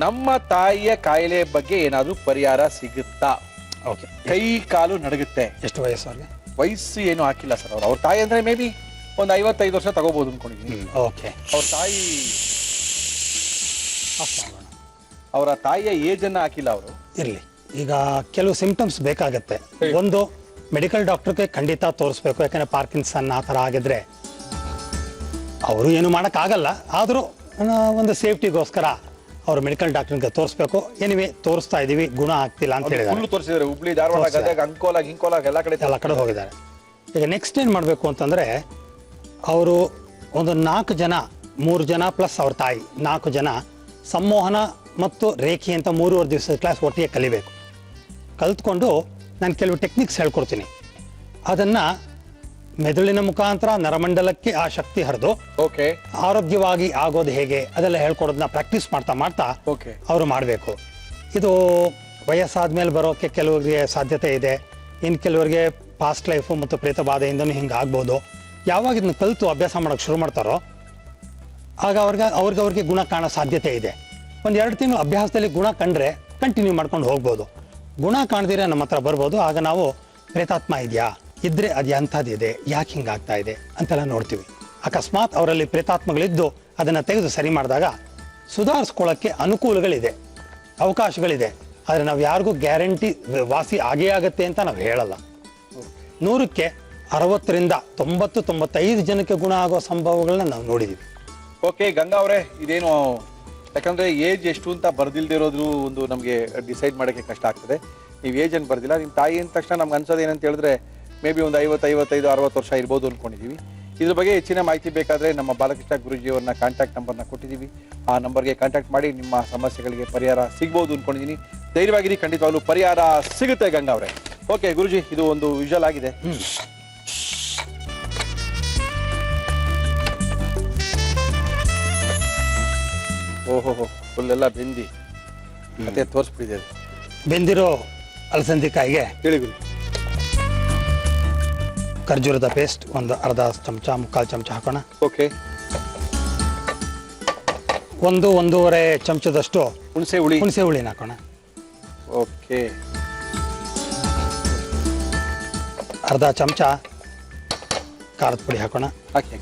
ನಮ್ಮ ತಾಯಿಯ ಕಾಯಿಲೆ ಬಗ್ಗೆ ಏನಾದ್ರೂ ಪರಿಹಾರ ಸಿಗುತ್ತಾ? ಓಕೆ. ಕೈ ಕಾಲು ನಡುಗುತ್ತೆ. ಎಷ್ಟು ವಯಸ್ಸು ಅವ್ರಿಗೆ? ವಯಸ್ಸು ಏನು ಹಾಕಿಲ್ಲ ಸರ್. ಅವ್ರ ತಾಯಿ ಅಂದ್ರೆ ಮೇ ಬಿ ಒಂದು 55 ವರ್ಷ ತಗೋಬಹುದು ಅನ್ಕೊಂಡಿದ್ದೀನಿ. ಓಕೆ. ಅವ್ರ ತಾಯಿ, ಅವರ ತಾಯಿಯ ಏಜ್ ಅನ್ನ ಹಾಕಿಲ್ಲ ಅವರು. ಇರ್ಲಿ. ಈಗ ಕೆಲವು ಸಿಂಪ್ಟಮ್ಸ್ ಬೇಕಾಗತ್ತೆ. ಒಂದು, ಮೆಡಿಕಲ್ ಡಾಕ್ಟರ್ಗೆ ಖಂಡಿತ ತೋರಿಸ್ಬೇಕು. ಯಾಕಂದ್ರೆ ಪಾರ್ಕಿನ್ಸನ್ ಆ ಥರ ಆಗಿದ್ರೆ ಅವರು ಏನು ಮಾಡೋಕ್ಕಾಗಲ್ಲ. ಆದರೂ ಒಂದು ಸೇಫ್ಟಿಗೋಸ್ಕರ ಅವರು ಮೆಡಿಕಲ್ ಡಾಕ್ಟರ್ಗೆ ತೋರಿಸ್ಬೇಕು. ಎನಿವೆ ತೋರಿಸ್ತಾ ಇದೀವಿ, ಗುಣ ಆಗ್ತಿಲ್ಲ ಅಂತ ಹೇಳಿದ್ದಾರೆ. ತೋರಿಸಿದ್ದಾರೆ ಹುಬ್ಳಿ, ಧಾರವಾಡ, ಗದಗ, ಅಂಕೋಲ, ಎಲ್ಲ ಕಡೆ ಹೋಗಿದ್ದಾರೆ. ಈಗ ನೆಕ್ಸ್ಟ್ ಏನು ಮಾಡಬೇಕು ಅಂತಂದರೆ, ಅವರು ಒಂದು 4 ಜನ, 3 ಜನ ಪ್ಲಸ್ ಅವ್ರ ತಾಯಿ, 4 ಜನ ಸಂಮೋಹನ ಮತ್ತು ರೇಖಿ ಅಂತ 3 ದಿವಸದ ಕ್ಲಾಸ್ ಒಟ್ಟಿಗೆ ಕಲಿಬೇಕು. ಕಲ್ತ್ಕೊಂಡು ನಾನು ಕೆಲವು ಟೆಕ್ನಿಕ್ಸ್ ಹೇಳ್ಕೊಡ್ತೀನಿ. ಅದನ್ನು ಮೆದುಳಿನ ಮುಖಾಂತರ ನರಮಂಡಲಕ್ಕೆ ಆ ಶಕ್ತಿ ಹರಿದು ಆರೋಗ್ಯವಾಗಿ ಆಗೋದು ಹೇಗೆ ಅದೆಲ್ಲ ಹೇಳ್ಕೊಡೋದನ್ನ ಪ್ರಾಕ್ಟೀಸ್ ಮಾಡ್ತಾ ಮಾಡ್ತಾ ಅವರು ಮಾಡಬೇಕು. ಇದು ವಯಸ್ಸಾದ್ಮೇಲೆ ಬರೋಕ್ಕೆ ಕೆಲವರಿಗೆ ಸಾಧ್ಯತೆ ಇದೆ. ಇನ್ನು ಕೆಲವರಿಗೆ ಪಾಸ್ಟ್ ಲೈಫು ಮತ್ತು ಪ್ರೇತ ಬಾಧೆಯಿಂದನೂ ಹಿಂಗೆ ಆಗ್ಬೋದು. ಯಾವಾಗ ಇದನ್ನ ಕಲಿತು ಅಭ್ಯಾಸ ಮಾಡೋಕ್ಕೆ ಶುರು ಮಾಡ್ತಾರೋ ಆಗ ಅವ್ರಿಗೆ ಗುಣ ಕಾಣೋ ಸಾಧ್ಯತೆ ಇದೆ. 1-2 ತಿಂಗಳು ಅಭ್ಯಾಸದಲ್ಲಿ ಗುಣ ಕಂಡ್ರೆ ಕಂಟಿನ್ಯೂ ಮಾಡ್ಕೊಂಡು ಹೋಗ್ಬೋದು. ಗುಣ ಕಾಣದಿರ ನಮ್ಮ ಹತ್ರ ಬರ್ಬೋದು. ಆಗ ನಾವು ಪ್ರೇತಾತ್ಮ ಇದೆಯಾ, ಇದ್ರೆ ಅದು ಎಂಥದ್ದಿದೆ, ಯಾಕೆ ಹಿಂಗಾಗ್ತಾ ಇದೆ ಅಂತೆಲ್ಲ ನೋಡ್ತೀವಿ. ಅಕಸ್ಮಾತ್ ಅವರಲ್ಲಿ ಪ್ರೇತಾತ್ಮಗಳಿದ್ದು ಅದನ್ನು ತೆಗೆದು ಸರಿ ಮಾಡಿದಾಗ ಸುಧಾರಿಸ್ಕೊಳ್ಳೋಕ್ಕೆ ಅನುಕೂಲಗಳಿದೆ, ಅವಕಾಶಗಳಿದೆ. ಆದರೆ ನಾವು ಯಾರಿಗೂ ಗ್ಯಾರಂಟಿ ವಾಸಿ ಆಗೇ ಆಗತ್ತೆ ಅಂತ ನಾವು ಹೇಳಲ್ಲ. 100ಕ್ಕೆ 60ರಿಂದ 90-95 ಜನಕ್ಕೆ ಗುಣ ಆಗೋ ಸಂಭವಗಳನ್ನ ನಾವು ನೋಡಿದ್ದೀವಿ. ಓಕೆ ಗಂಗಾ ಅವರೇ, ಇದೇನು ಯಾಕಂದ್ರೆ ಏಜ್ ಎಷ್ಟು ಅಂತ ಬರ್ದಿಲ್ದಿರೋದು ಒಂದು ನಮಗೆ ಡಿಸೈಡ್ ಮಾಡೋಕ್ಕೆ ಕಷ್ಟ ಆಗ್ತದೆ. ನೀವು ಏಜ್ ಅನ್ನು ಬರ್ದಿಲ್ಲ. ನಿಮ್ಮ ತಾಯಿ ಅಂದ ತಕ್ಷಣ ನಮ್ಗೆ ಅನ್ಸೋದು ಏನಂತ ಹೇಳಿದ್ರೆ ಮೇ ಬಿ ಒಂದು 50, 55, 60 ವರ್ಷ ಇರ್ಬೋದು ಅಂದ್ಕೊಂಡಿದ್ದೀವಿ. ಇದ್ರ ಬಗ್ಗೆ ಹೆಚ್ಚಿನ ಮಾಹಿತಿ ಬೇಕಾದರೆ ನಮ್ಮ ಬಾಲಕೃಷ್ಣ ಗುರುಜಿಯವರನ್ನ ಕಾಂಟ್ಯಾಕ್ಟ್ ನಂಬರ್ನ ಕೊಟ್ಟಿದ್ದೀವಿ. ಆ ನಂಬರ್ಗೆ ಕಾಂಟ್ಯಾಕ್ಟ್ ಮಾಡಿ ನಿಮ್ಮ ಸಮಸ್ಯೆಗಳಿಗೆ ಪರಿಹಾರ ಸಿಗ್ಬೋದು ಅಂದ್ಕೊಂಡಿದ್ದೀನಿ. ಧೈರ್ಯವಾಗಿರಿ, ಖಂಡಿತವಾಗ್ಲೂ ಪರಿಹಾರ ಸಿಗುತ್ತೆ ಗಂಗಾ ಅವರೇ. ಓಕೆ ಗುರುಜಿ, ಇದು ಒಂದು ವಿಜುವಲ್ ಆಗಿದೆ. ಓಹೋ, ಫುಲ್ ಎಲ್ಲ ಬೆಂದಿ ಮತ್ತೆ ತೋರಿಸ್ಬಿಟ್ಟಿದೆ. ಬೆಂದಿರೋ ಅಲಸಂದಿಕಾಯಿಗೆ ಹೇಳಿ ಗುರು. ಖರ್ಜೂರದ ಪೇಸ್ಟ್ ಒಂದು ಅರ್ಧ ಚಮಚ, 3/4 ಚಮಚ ಹಾಕೋಣ. ಓಕೆ. 1-1.5 ಚಮಚದಷ್ಟು ಹುಣಸೆ ಹುಳಿನ ಹಾಕೋಣ. ಓಕೆ. ಅರ್ಧ ಚಮಚ ಖಾರದ ಪುಡಿ ಹಾಕೋಣ. ಹಾಕಿ.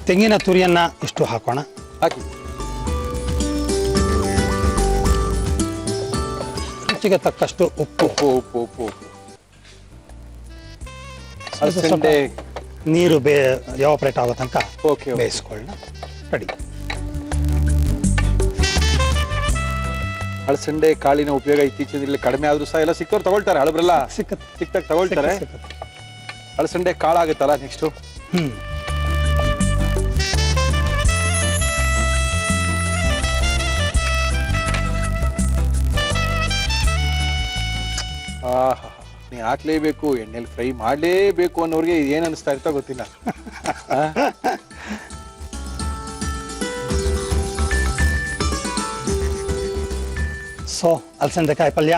ತೆಂಗಿನ ತುರಿಯನ್ನ ಇಷ್ಟು ಹಾಕೋಣ. ಹಾಕಿ. ರುಚಿಗೆ ತಕ್ಕಷ್ಟು ಉಪ್ಪು. ಅಲಸಂದೆ ನೀರು ಎವಾಪರೇಟ್ ಆಗೋ ತನಕ ಬೇಯಿಸ್ಕೊಳ್ಳೋಣ. ರೆಡಿ. ಅಲಸಂದೆ ಕಾಳಿನ ಉಪಯೋಗ ಇತ್ತೀಚಿನ ದಿನಗಳಲ್ಲಿ ಕಡಿಮೆ ಆದ್ರೂ ಸಹ ಎಲ್ಲ ಸಿಕ್ತವ್ರು ತಗೊಳ್ತಾರೆ. ಹಳಬ್ರೆಲ್ಲ ಸಿಕ್ತಾಗ ತಗೊಳ್ತಾರೆ. ಅಲಸಂದೆ ಕಾಳಾಗುತ್ತಲ್ಲ ನೆಕ್ಸ್ಟು. ನೀ ಹಾಕ್ಲೇಬೇಕು, ಎಣ್ಣೆಲಿ ಫ್ರೈ ಮಾಡಲೇಬೇಕು ಅನ್ನೋರಿಗೆ ಏನ್ ಅನಿಸ್ತಾ ಇರ್ತಾ ಗೊತ್ತಿಲ್ಲ. ಸೊ ಅಲಸಂದೆಕಾಯಿ ಪಲ್ಯ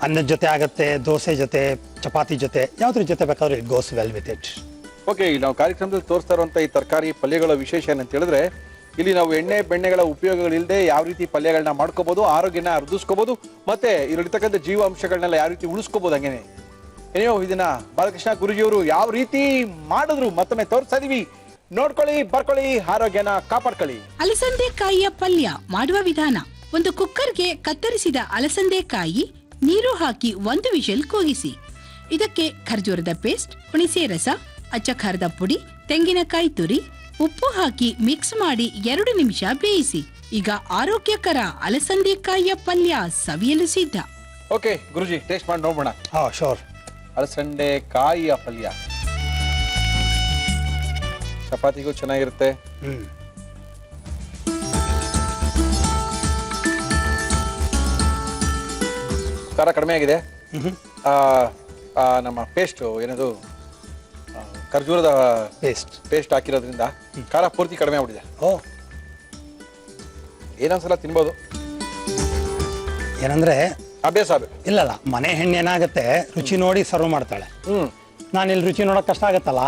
ಅನ್ನದ ಜೊತೆ ಆಗತ್ತೆ, ದೋಸೆ ಜೊತೆ, ಚಪಾತಿ ಜೊತೆ, ಯಾವ್ದ್ರ ಜೊತೆ ಬೇಕಾದ್ರೂ it goes well with it. Okay, ಇಲ್ಲಿ ನಾವು ಕಾರ್ಯಕ್ರಮದಲ್ಲಿ ತೋರಿಸ್ತಾ ಇರುವಂತ ಈ ತರಕಾರಿ ಪಲ್ಯಗಳ ವಿಶೇಷ ಏನಂತ ಹೇಳಿದ್ರೆ, ಇಲ್ಲಿ ನಾವು ಎಣ್ಣೆ ಬೆಣ್ಣೆಗಳ ಉಪಯೋಗಗಳಿಲ್ಲದೆ ಯಾವ ರೀತಿ ಪಲ್ಯಗಳನ್ನ ಮಾಡ್ಕೋಬಹುದು, ಆರೋಗ್ಯನ ವೃದ್ಧಿಸ್ಕೋಬಹುದು, ಮತ್ತೆ ಇಲ್ಲಿರ್ತಕ್ಕಂಥ ಜೀವಾಂಶಗಳನ್ನೆಲ್ಲ ಯಾವ ರೀತಿ ಉಳಿಸ್ಕೋಬಹುದು. ಹಂಗೇನೆ ಏನೋ ಇದನ್ನ ಬಾಲಕೃಷ್ಣ ಗುರುಜಿಯವರು ಯಾವ ರೀತಿ ಮಾಡಿದ್ರು ಮತ್ತೊಮ್ಮೆ ತೋರಿಸ್ತಾ ಇದೀವಿ. ನೋಡ್ಕೊಳ್ಳಿ, ಬರ್ಕೊಳ್ಳಿ, ಆರೋಗ್ಯನ ಕಾಪಾಡ್ಕೊಳ್ಳಿ. ಅಲಸಂದೆಕಾಯಿಯ ಪಲ್ಯ ಮಾಡುವ ವಿಧಾನ. ಒಂದು ಕುಕ್ಕರ್ಗೆ ಕತ್ತರಿಸಿದ ಅಲಸಂದೆಕಾಯಿ, ನೀರು ಹಾಕಿ 1 ವಿಷಲ್ ಕೂಗಿಸಿ. ಇದಕ್ಕೆ ಖರ್ಜೂರದ ಪೇಸ್ಟ್, ಹುಣಸೆ ರಸ, ಅಚ್ಚ ಖಾರದ ಪುಡಿ, ತೆಂಗಿನಕಾಯಿ ತುರಿ, ಉಪ್ಪು ಹಾಕಿ ಮಿಕ್ಸ್ ಮಾಡಿ 2 ನಿಮಿಷ ಬೇಯಿಸಿ. ಈಗ ಆರೋಗ್ಯಕರ ಅಲಸಂದೆಕಾಯಿಯ ಪಲ್ಯ ಸವಿಯಲು ಸಿದ್ಧ. ಓಕೆ ಗುರುಜಿ, ಟೇಸ್ಟ್ ಮಾಡಿ ನೋಡೋಣ. ಹಾಂ ಶೋರ್. ಅಲಸಂಡೆ ಕಾಯಿಯ ಪಲ್ಯ ಚಪಾತಿಗೂ ಚೆನ್ನಾಗಿರುತ್ತೆ. ಖಾರ ಕಡಿಮೆ ಆಗಿದೆ. ನಮ್ಮ ಪೇಸ್ಟ್ ಏನದು ಖರ್ಜೂರದ ಪೇಸ್ಟ್ ಹಾಕಿರೋದ್ರಿಂದ ಖಾರ ಪೂರ್ತಿ ಕಡಿಮೆ ಆಗ್ಬಿಟ್ಟಿದೆ. ಓ, ಏನೊಂದ್ಸಲ ತಿನ್ಬೋದು. ಏನಂದ್ರೆ ಅಭ್ಯಾಸ ಆಗ್ಬೇಕು. ಇಲ್ಲಲ್ಲ, ಮನೆ ಹೆಣ್ಣು ಏನಾಗುತ್ತೆ, ರುಚಿ ನೋಡಿ ಸರ್ವ್ ಮಾಡ್ತಾಳೆ. ನಾನು ಇಲ್ಲಿ ರುಚಿ ನೋಡೋಕೆ ಕಷ್ಟ ಆಗತ್ತಲ್ಲ.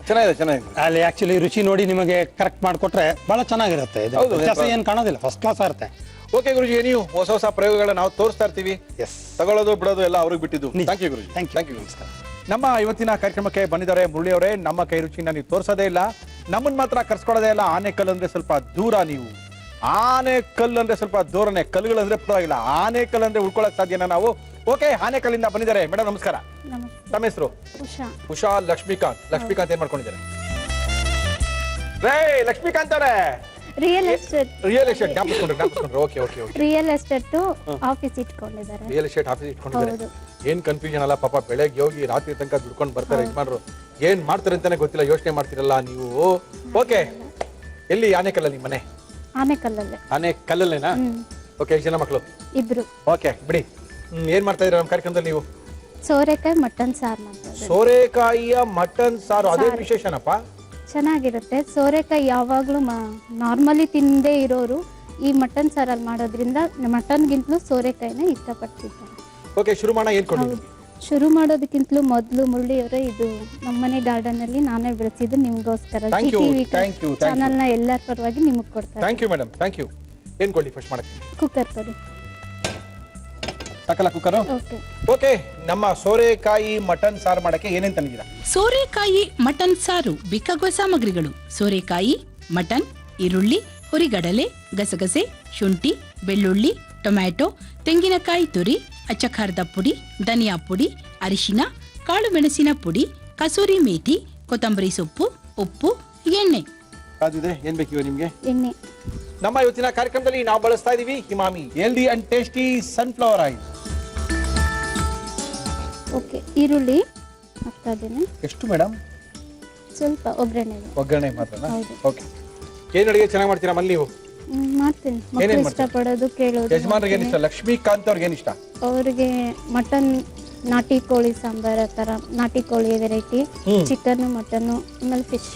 ಚೆನ್ನಾಗಿದೆ. ಅಲ್ಲಿ ಆಕ್ಚುಲಿ ರುಚಿ ನೋಡಿ ನಿಮಗೆ ಕರೆಕ್ಟ್ ಮಾಡಿಕೊಟ್ರೆ ಬಹಳ ಚೆನ್ನಾಗಿರುತ್ತೆ. ವ್ಯತ್ಯಾಸ ಏನು ಕಾಣೋದಿಲ್ಲ, ಫಸ್ಟ್ ಕ್ಲಾಸ್ ಇರುತ್ತೆ. ಓಕೆ ಗುರುಜಿ, ನೀವು ಹೊಸ ಪ್ರಯೋಗಗಳನ್ನ ನಾವು ತೋರಿಸ್ತಾ ಇರ್ತೀವಿ. ಎಸ್, ತಗೊಳ್ಳೋದು ಬಿಡೋದು ಎಲ್ಲ ಅವ್ರಿಗೆ ಬಿಟ್ಟಿದ್ದು. ಥ್ಯಾಂಕ್ ಯು ಗುರುಜಿ. Thank you. ನಮಸ್ಕಾರ. ನಮ್ಮ ಇವತ್ತಿನ ಕಾರ್ಯಕ್ರಮಕ್ಕೆ ಬಂದಿದ್ದಾರೆ ಮುರಳಿ ಅವರೇ. ನಮ್ಮ ಕೈ ರುಚಿನ ನೀವು ತೋರಿಸೋದೇ ಇಲ್ಲ, ನಮ್ಮನ್ನ ಮಾತ್ರ ಕರ್ಸ್ಕೊಳ್ಳೋದೇ ಇಲ್ಲ. ಆನೆಕಲ್ಲು ಅಂದ್ರೆ ಸ್ವಲ್ಪ ದೂರ, ನೀವು ಆನೆಕಲ್ಲು ಅಂದ್ರೆ ಸ್ವಲ್ಪ ದೂರನೇ, ಕಲ್ಲುಗಳಂದ್ರೆ ಪರವಾಗಿಲ್ಲ, ಆನೆಕಲ್ಲು ಅಂದ್ರೆ ಉಳ್ಕೊಳಕ್ ಸಾಧ್ಯನಾ ನಾವು? ಓಕೆ, ಆನೆಕಲ್ಲಿಂದ ಬಂದಿದ್ದಾರೆ ಮೇಡಮ್, ನಮಸ್ಕಾರ. ತಮ್ಮ ಹೆಸರು? ಉಷಾ ಲಕ್ಷ್ಮೀಕಾಂತ್ ಏನ್ ಮಾಡ್ಕೊಂಡಿದ್ದಾರೆ? ರೇ ಲಕ್ಷ್ಮೀಕಾಂತ್ ಅವರೇ, ರಿಯಲ್ ಎಸ್ಟೇಟ್ ಜ್ಞಾಪಿಸ್ಕೊಂಡ್ರೆ. ಓಕೆ ರಿಯಲ್ ಎಸ್ಟೇಟ್ ಆಫೀಸ್ ಇಟ್ಕೊಂಡಿದ್ದಾರೆ. ರಿಯಲ್ ಎಸ್ಟೇಟ್ ಆಫೀಸ್ ಇಟ್ಕೊಂಡಿದ್ದಾರೆ. ಏನ್ ಕನ್ಫ್ಯೂಷನ್ ಅಲ್ಲ ಪಾಪ, ಬೆಳಗ್ಗೆ ಹೋಗಿ ರಾತ್ರಿ ತನಕ ದುಡ್ಕೊಂಡು ಬರ್ತಾರೆ ಯಜಮಾನ್ರು. ಏನ್ ಮಾಡ್ತಾರೆ ಅಂತಾನೆ ಗೊತ್ತಿಲ್ಲ, ಯೋಚನೆ ಮಾಡ್ತಿರಲ್ಲ ನೀವು. ಓಕೆ, ಎಲ್ಲಿ ಆನೆಕಲ್ಲಲ್ಲಿ ಮನೆ? ಆನೆಕಲ್ಲಲ್ಲೇನಾ? ಓಕೆ, ಎಷ್ಟು ಜನ ಮಕ್ಕಳು? 2. ಓಕೆ ಬಿಡಿ. ಏನ್ ಮಾಡ್ತಾ ಇದ್ದೀರಾ ನಮ್ಮ ಕಾರ್ಯಕ್ರಮದಲ್ಲಿ ನೀವು? ಸೋರೆಕಾಯಿ ಮಟನ್ ಸಾರು ಮಾಡ್ತಾರೆ. ಸೋರೆಕಾಯಿಯ ಮಟನ್ ಸಾರು, ಅದೇ ವಿಶೇಷನಪ್ಪ. ಚೆನ್ನಾಗಿರುತ್ತೆ. ಸೋರೆಕಾಯಿ ಯಾವಾಗ್ಲೂ ನಾರ್ಮಲಿ ತಿಂದೇ ಇರೋರು ಈ ಮಟನ್ ಸಾರಲ್ಲಿ ಮಾಡೋದ್ರಿಂದ ಮಟನ್ಗಿಂತಲೂ ಸೋರೆಕಾಯಿನ ಇಷ್ಟಪಡ್ತಿದ್ದಾರೆ. ಓಕೆ, ಶುರು ಮಾಡೋಣ. ಏನ್ ಕೊಡಿ? ಶುರು ಮಾಡೋದಕ್ಕಿಂತಲೂ ಮೊದಲು ಮುರಳಿಯವರೇ, ಇದು ನಮ್ಮನೆ ಗಾರ್ಡನ್ ಅಲ್ಲಿ ನಾನೇ ಬೆಳೆಸಿದ್ದು ನಿಮ್ಗೋಸ್ಕರ. ಚಾನಲ್ ನ ಎಲ್ಲರ ಪರವಾಗಿ ನಿಮಗೆ ಕೊಡ್ತಾರೆ. Thank you madam, thank you. ಏನ್ ಕೊಡಿ ಫಸ್ಟ್ ಮಾಡಕ್ಕೆ? ಕುಕ್ಕರ್ ಕೊಡಿ. ಸಾಕಲ್ಲ ಕುಕ್ಕರ್? ಓಕೆ, ನಮ್ಮ ಸೋರೆಕಾಯಿ ಮಟನ್ ಸಾರು ಮಾಡಕ್ಕೆ ಏನೇನ್ ತಂದಿದ್ದೀರಾ? ಸೋರೆಕಾಯಿ ಮಟನ್ ಸಾರು ಬೇಕಾಗುವ ಸಾಮಗ್ರಿಗಳು: ಸೋರೆಕಾಯಿ, ಮಟನ್, ಈರುಳ್ಳಿ, ಹುರಿಗಡಲೆ, ಗಸಗಸೆ, ಶುಂಠಿ, ಬೆಳ್ಳುಳ್ಳಿ, ಟೊಮ್ಯಾಟೊ, ತೆಂಗಿನಕಾಯಿ ತುರಿ, ಅಚ್ಚಖಾರದ ಪುಡಿ, ಧನಿಯಾ ಪುಡಿ, ಅರಿಶಿನ, ಕಾಳು ಮೆಣಸಿನ ಪುಡಿ, ಕಸೂರಿ ಮೇಥಿ, ಕೊತ್ತಂಬರಿ ಸೊಪ್ಪು, ಉಪ್ಪು, ಎಣ್ಣೆ. ಏನ್ ಬೇಕಿವೆ ನಿಮ್ಗೆ? ಎಣ್ಣೆ. ನಮ್ಮ ಇವತ್ತಿನ ಕಾರ್ಯಕ್ರಮದಲ್ಲಿ ನಾವು ಬಳಸ್ತಾ ಇದೀವಿ Himami healthy and tasty sunflower oil. Okay, ಈರುಳ್ಳಿ ಹಾಕ್ತಾ ಇದ್ದೇನೆ. ಎಷ್ಟು ಮೇಡಮ್? ಸ್ವಲ್ಪ ಒಗ್ಗರಣೆ ಮಾತ್ರನಾ? ಓಕೆ. ಏನ್ ಅಡಿಗೆ ಚೆನ್ನಾಗಿ ಮಾಡ್ತೀರಾ ಮಲ್ಲಿ ನೀವು? ಮಾಡ್ತೀನಿ. ಮಕ್ಕಳು ಇಷ್ಟಪಡೋದು ಕೇಳೋದು. ಯಜಮಾನ್ರಿಗೆ ಏನ್ ಇಷ್ಟ? ಲಕ್ಷ್ಮೀಕಾಂತ್ ಅವ್ರಿಗೆ ಏನ್ ಇಷ್ಟ? ಅವ್ರಿಗೆ ಮಟನ್, ನಾಟಿ ಕೋಳಿ ಸಾಂಬಾರ್, ತರ ನಾಟಿ ಕೋಳಿ ವೆರೈಟಿ, ಚಿಕನ್, ಮಟನ್, ಆಮೇಲೆ ಫಿಶ್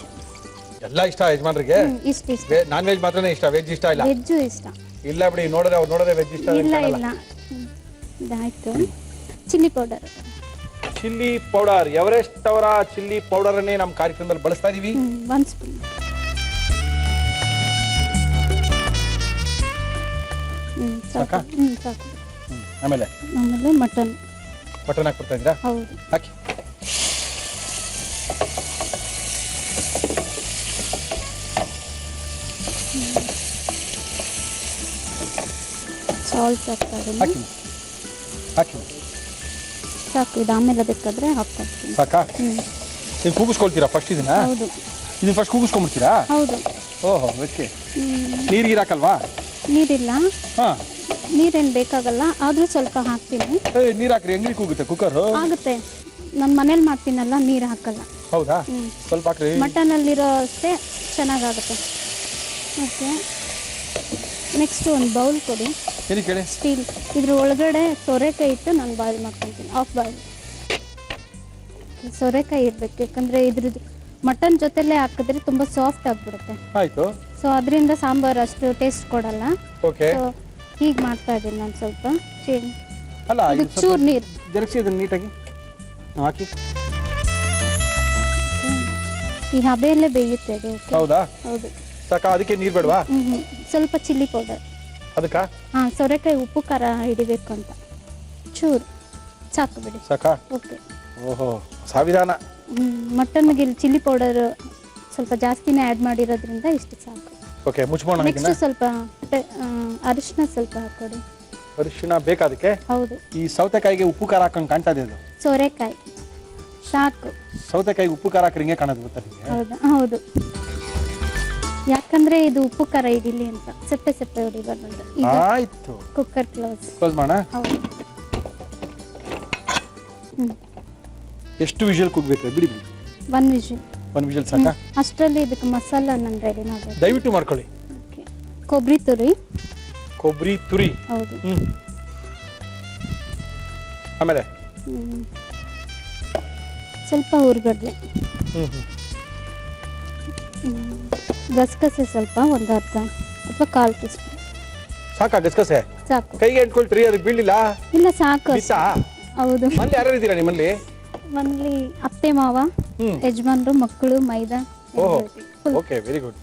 ಎಲ್ಲ ಇಷ್ಟ ಯಜಮಾನ್ರಿಗೆ. ಇಷ್ಟ. ನಾನ್ ವೆಜ್ ಮಾತ್ರನೇ ಇಷ್ಟ, ವೆಜ್ ಇಷ್ಟ ಇಲ್ಲ? ವೆಜ್ ಇಷ್ಟ ಇಲ್ಲ ಬಿಡಿ, ನೋಡಿದ್ರೆ ವೆಜ್ ಇಷ್ಟ ಇಲ್ಲ. ಇದಾಯ್ತು. ಚಿಲ್ಲಿ ಪೌಡರ್, ಎವರೆಸ್ಟ್ ಅವರ ಚಿಲ್ಲಿ ಪೌಡರ್ ಅನ್ನೇ ನಮ್ಮ ಕಾರ್ಯಕ್ರಮದಲ್ಲಿ ಬಳಸ್ತಾ ಇದೀವಿ. 1 ಸ್ಪೂನ್. ಸಾಕು. ಆಮೇಲೆ ಮಟನ್ ಹಾಕ್ಬಿಡ್ತಾ ಇದ್ದೀರಾ? ಹೌದು. ಹಾಕಿ. ಸಾಲ್ಟ್ ಹಾಕ್ತಾ ಇದ್ದೀನಿ. ಹಾಕಿ. ಸಾಕು. ಇದು ಆಮೇಲೆ ಬೇಕಾದ್ರೆ ಹಾಕ್ತೀನಿ. ಸಾಕಾ? ನೀವು ಕೂಗಿಸ್ಕೊಳ್ತೀರಾ ಫಸ್ಟ್ ಇದನ್ನ? ಹೌದು. ಇದನ್ನ ಫಸ್ಟ್ ಕೂಗಿಸ್ಕೊಂಡ್ಬಿಡ್ತೀರಾ? ಹೌದು. ಓಹೋ, ಓಕೆ. ನೀರು ಹಾಕಲ್ವಾ? ನೀರಿಲ್ಲ. ಹಾ, ನೀರೇನು ಬೇಕಾಗಲ್ಲ, ಆದ್ರೂ ಸ್ವಲ್ಪ ಹಾಕ್ತೀನಿ. ನೀರು ಹಾಕ್ರಿ, ಹೆಂಗೆ ಕೂಗುತ್ತೆ ಕುಕ್ಕರ್? ಆಗುತ್ತೆ. ನಾನು ಮನೇಲಿ ಮಾಡ್ತೀನಲ್ಲ, ನೀರು ಹಾಕಲ್ಲ. ಹೌದಾ? ಸ್ವಲ್ಪ ಹಾಕ್ರಿ. ಮಟನ್ ಅಲ್ಲಿರೋ ಅಷ್ಟೇ ಚೆನ್ನಾಗಾಗುತ್ತೆ. ಓಕೆ, ನೆಕ್ಸ್ಟ್ ಒಂದು ಬೌಲ್ ಕೊಡಿ. ಏನಕ್ಕೆ ಹೇಳಿ? ಸ್ಟೀಲ್. ಇದ್ರ ಒಳಗಡೆ ಸೋರೆಕಾಯಿ ಇಟ್ಟು ನಾನು ಬಾಯ್ಲ್ ಮಾಡ್ಕೊತೀನಿ. Of boil. ಸೋರೆಕಾಯಿ ಇರಬೇಕು, ಯಾಕಂದರೆ ಇದ್ರದ್ದು ಮಟನ್ ಜೊತೆಲೇ ಹಾಕಿದ್ರೆ ತುಂಬ ಸಾಫ್ಟ್ ಆಗಿಬಿಡುತ್ತೆ. ಆಯಿತು. ಸೊ ಅದರಿಂದ ಸಾಂಬಾರು ಅಷ್ಟು ಟೇಸ್ಟ್ ಕೊಡಲ್ಲ. ಓಕೆ. ಸೊ ಹೀಗೆ ಮಾಡ್ತಾ ಇದ್ದೀನಿ ನಾನು. ಸ್ವಲ್ಪ ಅಲ್ಲ, ಚೂರು ನೀರು ಜರಸಿ ಅದನ್ನು ನೀಟಾಗಿ ಹಾಕಿ. ಈ ಹಬೆಯಲ್ಲೇ ಬೇಯುತ್ತೆ ಅದು. ಹೌದಾ? ಹೌದು. ಸಾಕಾ? ಅದಕ್ಕೆ ನೀರು ಬೇಡವಾ? ಸ್ವಲ್ಪ ಚಿಲ್ಲಿ ಪೌಡರ್. ಅದಕ್ಕ ಹಾಂ ಸೋರೆಕಾಯಿ ಉಪ್ಪು ಖಾರ ಹಿಡಿಬೇಕು ಅಂತ ಚೂರು ಸಾಕು ಬಿಡಿ. ಸಾಕಾ? ಓಕೆ. ಓಹೋ ಸಾವಿಧಾನ. ಮಟನ್ಗೆ ಇಲ್ಲಿ ಚಿಲ್ಲಿ ಪೌಡರ್ ಸ್ವಲ್ಪ ಜಾಸ್ತಿನೇ ಆ್ಯಡ್ ಮಾಡಿರೋದ್ರಿಂದ ಇಷ್ಟು ಸಾಕು. ಓಕೆ ಮುಚ್ಬೋಣ. ನೆಕ್ಸ್ಟ್ ಸ್ವಲ್ಪ ಅರಿಶಿನ ಸ್ವಲ್ಪ ಹಾಕೊಡಿ. ಅರಿಶಿನ ಬೇಕಾ ಅದಕ್ಕೆ? ಹೌದು. ಈ ಸೌತೆಕಾಯಿಗೆ ಉಪ್ಪು ಖಾರ ಹಾಕೊಂಡು ಕಾಣ್ತಾ ಇದೆ ಅದು. ಸೋರೆಕಾಯಿ ಸಾಕು. ಸೌತೆಕಾಯಿಗೆ ಉಪ್ಪು ಖಾರ ಹಾಕಿ ಹಿಂಗೆ ಕಾಣೋದು ಗೊತ್ತಾ ನಿಮಗೆ? ಹೌದಾ? ಹೌದು. ಯಾಕಂದ್ರೆ ಇದು ಉಪ್ಪು ಖಾರ ಹಿಡಿಲಿ ಅಂತ ಸೆಪ್ಪೆ ಸೆಪ್ಪೆ ಹೊಡಿಬಾರ್ದು. ಆಯ್ತು. ಕುಕ್ಕರ್ ಕ್ಲೋಸ್ ಮಾಡೋಣ. ಹೌದು. ಎಷ್ಟು ವಿಷಲ್ ಕುಗ್ಬೇಕು? ಬಿಡಿ ಬಿಡಿ. 1 ವಿಷಲ್. 1 ವಿಷಲ್ ಸಾಕಾ? ಅಷ್ಟರಲ್ಲಿ ಇದಕ್ಕೆ ಮಸಾಲ ನಾನು ರೆಡಿ ಮಾಡಬೇಕು. ದಯವಿಟ್ಟು ಮಾಡ್ಕೊಳ್ಳಿ. ಕೊಬ್ಬರಿ ತುರಿ. ಕೊಬ್ಬರಿ ತುರಿ. ಹೌದು. ಆಮೇಲೆ ಸ್ವಲ್ಪ ಹುರ್ಗಡ್ಲೆ. ಗಸಗಸೆ ಸ್ವಲ್ಪ ಒಂದು ಅರ್ಧ ಅಥವಾ 1/4 ಟೀ ಸ್ಪೂನ್. ಸಾಕಾ ಗಸಗಸೆ? ಸಾಕು. ಕೈಗೆ ಅಂಟ್ಕೊಳ್ತೀರಿ ಅದಕ್ಕೆ ಬೀಳಿಲ್ಲ? ಇಲ್ಲ ಸಾಕು. ಬಿತ್ತಾ? ಹೌದು. ಮನೇಲಿ ಯಾರು ಇದ್ದೀರಾ ನಿಮ್ಮಲ್ಲಿ? ಮನೇಲಿ ಅತ್ತೆ ಮಾವ, ಯಜಮಾನ್ರು, ಮಕ್ಕಳು, ಮೈದಾ. ಓಹೋ ಓಕೆ ವೆರಿ ಗುಡ್.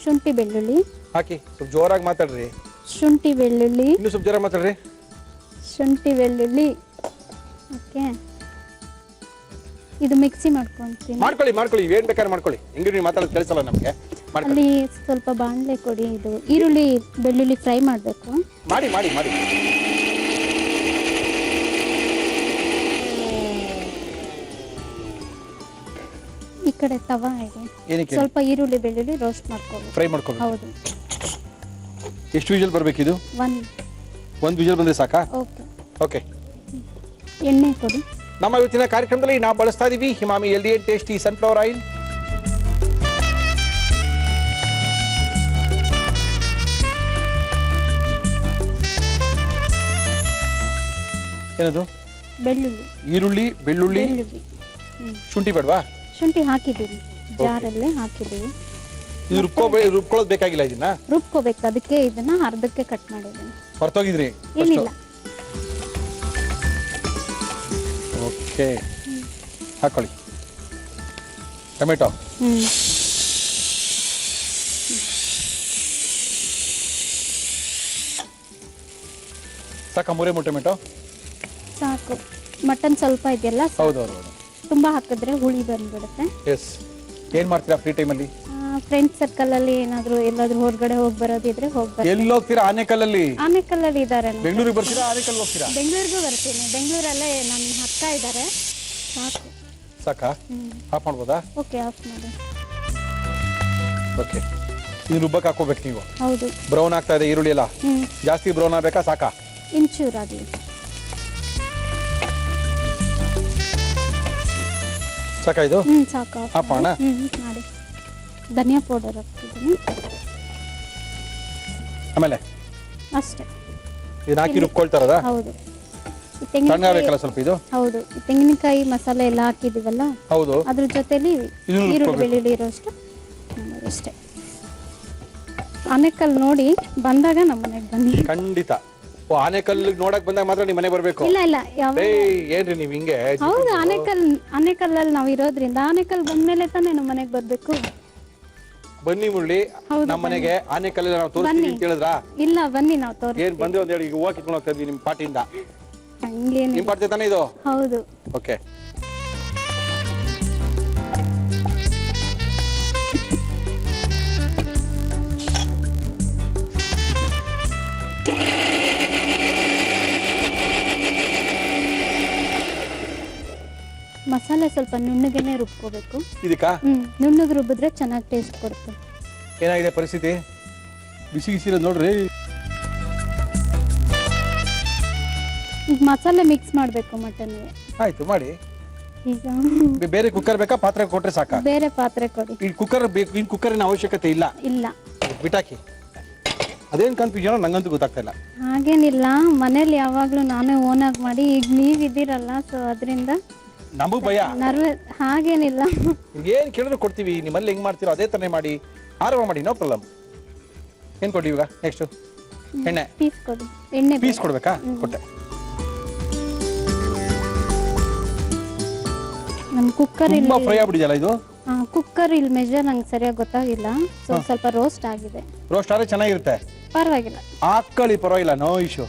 ಶುಂಠಿ ಬೆಳ್ಳುಳ್ಳಿ ಹಾಕಿ ಸ್ವಲ್ಪ ಜೋರಾಗಿ ಮಾತಾಡ್ರಿ. ಶುಂಠಿ ಬೆಳ್ಳುಳ್ಳಿ. ಇನ್ನೂ ಸ್ವಲ್ಪ ಜೋರಾಗಿ ಮಾತಾಡ್ರಿ. ಶುಂಠಿ ಬೆಳ್ಳುಳ್ಳಿ. ಓಕೆ. ಇದು ಮಿಕ್ಸಿ ಮಾಡ್ಕೊಂತೀನಿ. ಮಾಡ್ಕೊಳ್ಳಿ ಏನ್ ಬೇಕಾದ್ರೆ ಮಾಡ್ಕೊಳ್ಳಿ. ಹೆಂಗಿರು ನೀವು ಮಾತಾಡೋದು ಕೇಳಿಸಲ್ಲ ನಮಗೆ. ಅಲ್ಲಿ ಸ್ವಲ್ಪ ಬಾಣಲೆ ಕೊಡಿ. ಇದು ಈರುಳ್ಳಿ ಬೆಳ್ಳುಳ್ಳಿ ಫ್ರೈ ಮಾಡಬೇಕು. ಮಾಡಿ ಈ ಕಡೆ ತವಾ ಇದೆ. ಏನಕ್ಕೆ? ಸ್ವಲ್ಪ ಈರುಳ್ಳಿ ಬೆಳ್ಳುಳ್ಳಿ ರೋಸ್ಟ್ ಮಾಡ್ಕೊಳ್ಳಿ. ಫ್ರೈ ಮಾಡ್ಕೊಳ್ಳಿ. ಹೌದು. ಎಷ್ಟು ವಿಷಲ್ ಬರಬೇಕಿದು? 1 ವಿಷಲ್ ಬಂದ್ರೆ ಸಾಕಾ? ಓಕೆ. ಓಕೆ. ಎಣ್ಣೆ ಕೊಡಿ. ನಮ್ಮ ಇವತ್ತಿನ ಕಾರ್ಯಕ್ರಮದಲ್ಲಿ ನಾವು ಬಳಸ್ತಾ ಇದೀವಿ Himami healthy and tasty sunflower oil. ಏನದು? ಬೆಳ್ಳುಳ್ಳಿ. ಈರುಳ್ಳಿ ಬೆಳ್ಳುಳ್ಳಿ. ಶುಂಠಿ ಬೇಡವಾ? ಶುಂಠಿ ಹಾಕಿದ್ದೀವಿ, ಜಾರಲ್ಲೇ ಹಾಕಿದ್ದೀವಿ. ಇದು ರುಬ್ಕೊಳ್ಳೋದು ಬೇಕಾಗಿಲ್ಲ. ಇದನ್ನ ರುಬ್ಕೋಬೇಕು. ಅದಕ್ಕೆ ಇದನ್ನ ಅರ್ಧಕ್ಕೆ ಕಟ್ ಮಾಡಿದ್ದೀನಿ. ಹೊರತೋಗಿದ್ರಿ? ಏನಿಲ್ಲ. ಓಕೆ ಹಾಕೊಳ್ಳಿ. ಟೊಮೆಟೊ. ಸಾಕ? 3 ಟೊಮೆಟೊ ಸಾಕು. ಮಟನ್ ಸ್ವಲ್ಪ ಇದೆಯಲ್ಲ. ಹೌದು. ತುಂಬಾ ಹಾಕಿದ್ರೆ ಹುಳಿ ಬಂದ್ಬಿಡುತ್ತೆ. ಎಸ್. ಏನ್ ಮಾಡ್ತೀರಾ ಫ್ರೀ ಟೈಮಲ್ಲಿ? ಫ್ರೆಂಡ್ ಸರ್ಕಲ್ ಅಲ್ಲಿ ಏನಾದ್ರು ಎಲ್ಲಾದ್ರೂ ಹೊರಗಡೆ ಹೋಗಿ ಬರೋದಿದ್ರೆ ಹೋಗ್ಬರ್ತೀನಿ. ಎಲ್ಲಿ ಹೋಗ್ತೀರಾ? ಆನೇಕಲ್ಲಲ್ಲಿ. ಆನೇಕಲ್ಲಲ್ಲಿ ಇದ್ದಾರೆ. ಬೆಂಗಳೂರಿಗೆ ಬರ್ತೀರಾ? ಆನೇಕಲ್ ಹೋಗ್ತೀರಾ? ಬೆಂಗಳೂರಿಗೂ ಬರ್ತೀನಿ. ಬೆಂಗಳೂರಲ್ಲೇ ನನ್ನ ಅಕ್ಕ ಇದ್ದಾರೆ. ಸಾಕು. ಸಾಕಾ? ಆಫ್ ಮಾಡ್ಬೋದಾ? ಓಕೆ ಆಫ್ ಮಾಡಿ. ಓಕೆ. ಇದು ರುಬ್ಬಕ್ಕೆ ಹಾಕೋಬೇಕು ನೀವು. ಹೌದು. ಬ್ರೌನ್ ಆಗ್ತಾ ಇದೆ ಈರುಳ್ಳಿ ಎಲ್ಲ. ಜಾಸ್ತಿ ಬ್ರೌನ್ ಆಗ್ಬೇಕಾ? ಸಾಕಾ? ಇಂಚೂರು ಆಗಲಿ. ಸಾಕಾ ಇದು? ಸಾಕು. ಆಫ್ ಮಾಡೋಣ? ಮಾಡಿ. ಧನಿಯಾ ಪೌಡರ್ ಹಾಕ್ತಿದ್ದೀನಿ. ಆಮೇಲೆ ಅಷ್ಟೇ. ಇದನ್ನ ಹಾಕಿ ರುಬ್ಕೊಳ್ತಾರದ? ಹೌದು. ತಣ್ಣಗಾಗಬೇಕಲ್ಲ ಸ್ವಲ್ಪ ಇದು? ಹೌದು. ತೆಂಗಿನಕಾಯಿ ಮಸಾಲೆ ಎಲ್ಲ ಹಾಕಿದೀವಲ್ಲ. ಹೌದು. ಅದ್ರ ಜೊತೆಲಿ ಈರುಳ್ಳಿ ಬೆಳ್ಳುಳ್ಳಿ ಇರೋಷ್ಟು ಅಷ್ಟೇ. ಆನೇಕಲ್ ನೋಡಿ ಬಂದಾಗ ನಮ್ಮ ಮನೆಗೆ ಬನ್ನಿ. ಖಂಡಿತ. ಆನೇಕಲ್ಲಿಗೆ ನೋಡಕ್ ಬಂದಾಗ ಮಾತ್ರ ನಿಮ್ಮ ಮನೆ ಬರ್ಬೇಕು. ಇಲ್ಲ ಯಾವ ಏನ್ರಿ ನೀವ್ ಹಿಂಗೆ? ಹೌದು. ಆನೇಕಲ್ಲಲ್ಲಿ ನಾವು ಇರೋದ್ರಿಂದ ಆನೇಕಲ್ ಬಂದ್ಮೇಲೆ ತಾನೇ ನಮ್ಮ ಮನೆಗೆ ಬರ್ಬೇಕು. ಬನ್ನಿ ಮುರಳಿ ನಮ್ಮ ಮನೆಗೆ. ಆನೇಕಲ್ಲಲ್ಲಿ ನಾವು ತೋರಿಸ್ತೀವಿ ಅಂತ ಹೇಳಿದ್ರಾ? ಇಲ್ಲ ಬನ್ನಿ ನಾವು ತೋರಿಸ್ತೀವಿ. ಏನ್ ಬಂದು ಒಂದ್ ಹೇಳಿ ಹೂವು ಕಿತ್ಕೊಂಡು ಹೋಗ್ತಾ ಇದ್ವಿ ನಿಮ್ ಪಾಟಿಯಿಂದ. ಹಂಗೇನು? ನಿಮ್ ಪಾಟಿ ತಾನೇ ಇದು? ಹೌದು. ಓಕೆ. ಮಸಾಲೆ ಸ್ವಲ್ಪ ನುಣ್ಣಗೆನೆ ರುಬ್ಕೋಬೇಕು. ಇದಕ್ಕ ನುಣ್ಣಗೆ ರುಬ್ಬಿದ್ರೆ ಚೆನ್ನಾಗಿ ಟೇಸ್ಟ್ ಕೊಡುತ್ತೆ. ಏನಾಗಿದೆ ಪರಿಸ್ಥಿತಿ? ಬಿಸಿ ಬಿಸಿ ನೋಡ್ರಿ. ಈಗ ಮಸಾಲೆ ಮಿಕ್ಸ್ ಮಾಡಬೇಕು ಮಟನ್ಗೆ. ಆಯ್ತು ಮಾಡಿ. ಈಗ ಬೇರೆ ಕುಕ್ಕರ್ ಬೇಕಾ? ಪಾತ್ರೆ ಕೊಟ್ರೆ ಸಾಕಾ? ಬೇರೆ ಪಾತ್ರೆ ಕೊಡಿ. ಈ ಕುಕ್ಕರ್ ಬೇಕು. ಇನ್ ಕುಕ್ಕರಿನ ಅವಶ್ಯಕತೆ ಇಲ್ಲ. ಇಲ್ಲ. ಬಿಟಾಕಿ. ಅದೇನು ಕನ್ಫ್ಯೂಷನ್ ನಂಗಂತೂ ಗೊತ್ತಾಗ್ತಾ ಇಲ್ಲ. ಹಾಗೇನಿಲ್ಲ. ಮನೇಲಿ ಯಾವಾಗ್ಲೂ ನಾನೇ ಓನಾಗಿ ಮಾಡಿ. ಈಗ ನೀವಿದ್ದೀರಲ್ಲ, ಸೊ ಅದರಿಂದ ನಮಗೂ ಭಯ. ಹಾಗೇನಿಲ್ಲ. ಏನ್ ಕೇಳಿದ್ರು ಕೊಡ್ತೀವಿ. ನಿಮ್ಮಲ್ಲಿ ಹೆಂಗ್ ಮಾಡ್ತೀರೋ ಅದೇ ತಾನೇ ಮಾಡಿ. ಆರಾಮ ಮಾಡಿ. No problem. ಏನ್ ಕೊಡಿ ಇವಾಗ? ನೆಕ್ಸ್ಟ್ ಎಣ್ಣೆ ಪೀಸ್ ಕೊಡಿ. ಎಣ್ಣೆ ಪೀಸ್ ಕೊಡ್ಬೇಕಾ? ಕೊಟ್ಟೆ. ನಮ್ಮ ಕುಕ್ಕರ್ ಇಲ್ಲಿ ತುಂಬಾ ಫ್ರೈ ಆಗ್ಬಿಟ್ಟಿದೆಯಲ್ಲ ಇದು. ಕುಕ್ಕರ್ ಇಲ್ಲಿ ಮೆಜರ್ ನಂಗೆ ಸರಿಯಾಗಿ ಗೊತ್ತಾಗಿಲ್ಲ. ಸೊ ಸ್ವಲ್ಪ ರೋಸ್ಟ್ ಆಗಿದೆ. ರೋಸ್ಟ್ ಆದ್ರೆ ಚೆನ್ನಾಗಿರುತ್ತೆ. ಪರವಾಗಿಲ್ಲ. ಹಾಕೊಳ್ಳಿ, ಪರವಾಗಿಲ್ಲ, ನೋ ಇಶ್ಯೂ.